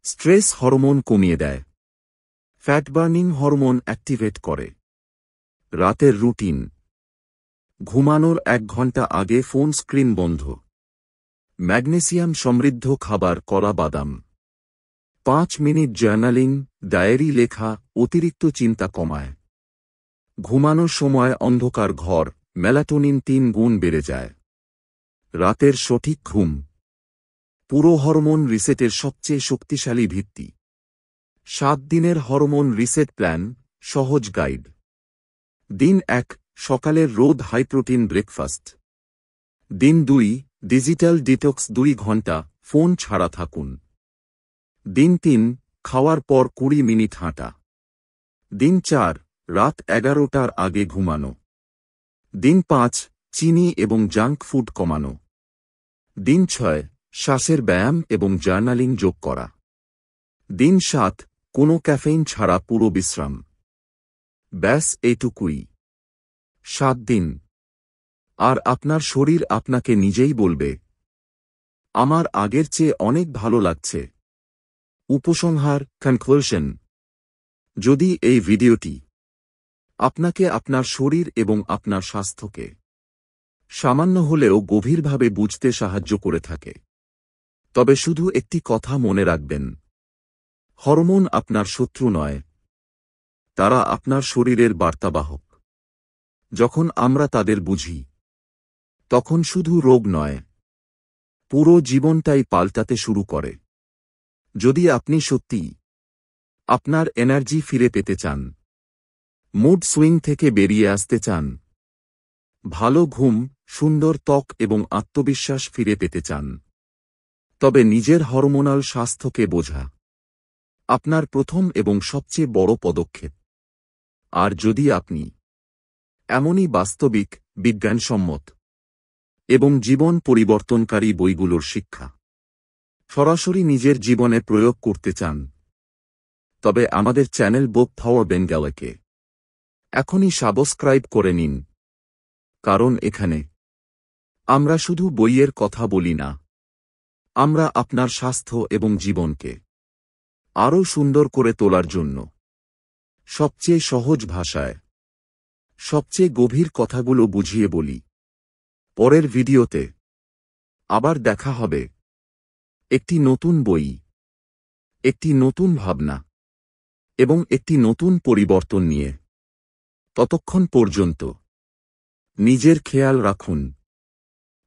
স্ট্রেস হরমোন কমিয়ে দেয়, ফ্যাট বার্নিং হরমোন অ্যাক্টিভেট করে। রাতের রুটিন: ঘুমানোর 1 ঘন্টা আগে ফোন স্ক্রিন বন্ধ। ম্যাগনেসিয়াম সমৃদ্ধ খাবার, কলা বাদাম। 5 মিনিট জার্নালিং, ডায়েরি লেখা অতিরিক্ত চিন্তা কমায়। ঘুমানোর সময় অন্ধকার ঘর, মেলাটোনিন 3 গুণ বেড়ে যায়। রাতের সঠিক ঘুম পুরো হরমোন রিসেটের সবচেয়ে শক্তিশালী ভিত্তি। 7 দিনের হরমোন রিসেট প্ল্যান, সহজ গাইড। দিন 1, সকালের রোদ, হাই প্রোটিন ব্রেকফাস্ট। দিন 2, ডিজিটাল ডিটক্স, 2 ঘন্টা ফোন ছাড়া থাকুন। দিন 3, খাওয়ার পর 20 মিনিট হাঁটা। দিন 4, রাত 11টার আগে ঘুমানো। দিন 5, চিনি এবং জাঙ্ক ফুড কমানো। দিন 6, শ্বাসের ব্যায়াম এবং জার্নালিং যোগ করা। দিন 7, কোনো ক্যাফেইন ছাড়া পুরো বিশ্রাম। ব্যাস এইটুকুই। 7 দিন, আর আপনার শরীর আপনাকে নিজেই বলবে, আমার আগের চেয়ে অনেক ভালো লাগছে। উপসংহার, কনক্লুশন: যদি এই ভিডিওটি আপনাকে আপনার শরীর এবং আপনার স্বাস্থ্যকে সামান্য হলেও গভীরভাবে বুঝতে সাহায্য করে থাকে, তবে শুধু একটি কথা মনে রাখবেন: হরমোন আপনার শত্রু নয়, তারা আপনার শরীরের বার্তাবাহক। যখন আমরা তাদের বুঝি, তখন শুধু রোগ নয়, পুরো জীবনটাই পাল্টাতে শুরু করে। যদি আপনি সত্যিই আপনার এনার্জি ফিরে পেতে চান, মুড সুইং থেকে বেরিয়ে আসতে চান, ভালো ঘুম, সুন্দর ত্বক এবং আত্মবিশ্বাস ফিরে পেতে চান, তবে নিজের হরমোনাল স্বাস্থ্যকে বোঝা আপনার প্রথম এবং সবচেয়ে বড় পদক্ষেপ। আর যদি আপনি এমনই বাস্তবিক, বিজ্ঞানসম্মত এবং জীবন পরিবর্তনকারী বইগুলোর শিক্ষা সরাসরি নিজের জীবনে প্রয়োগ করতে চান, তবে আমাদের চ্যানেল বুক পাওয়ার বেঙ্গলকে এখনই সাবস্ক্রাইব করে নিন। কারণ এখানে আমরা শুধু বইয়ের কথা বলি না, আমরা আপনার স্বাস্থ্য এবং জীবনকে আরও সুন্দর করে তোলার জন্য সবচেয়ে সহজ ভাষায় সবচেয়ে গভীর কথাগুলো বুঝিয়ে বলি। পরের ভিডিওতে আবার দেখা হবে, একটি নতুন বই, একটি নতুন ভাবনা এবং একটি নতুন পরিবর্তন নিয়ে। ততক্ষণ পর্যন্ত নিজের খেয়াল রাখুন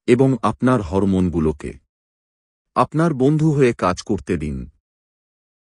এবং আপনার হরমোনগুলোকে আপনার বন্ধু হয়ে কাজ করতে দিন।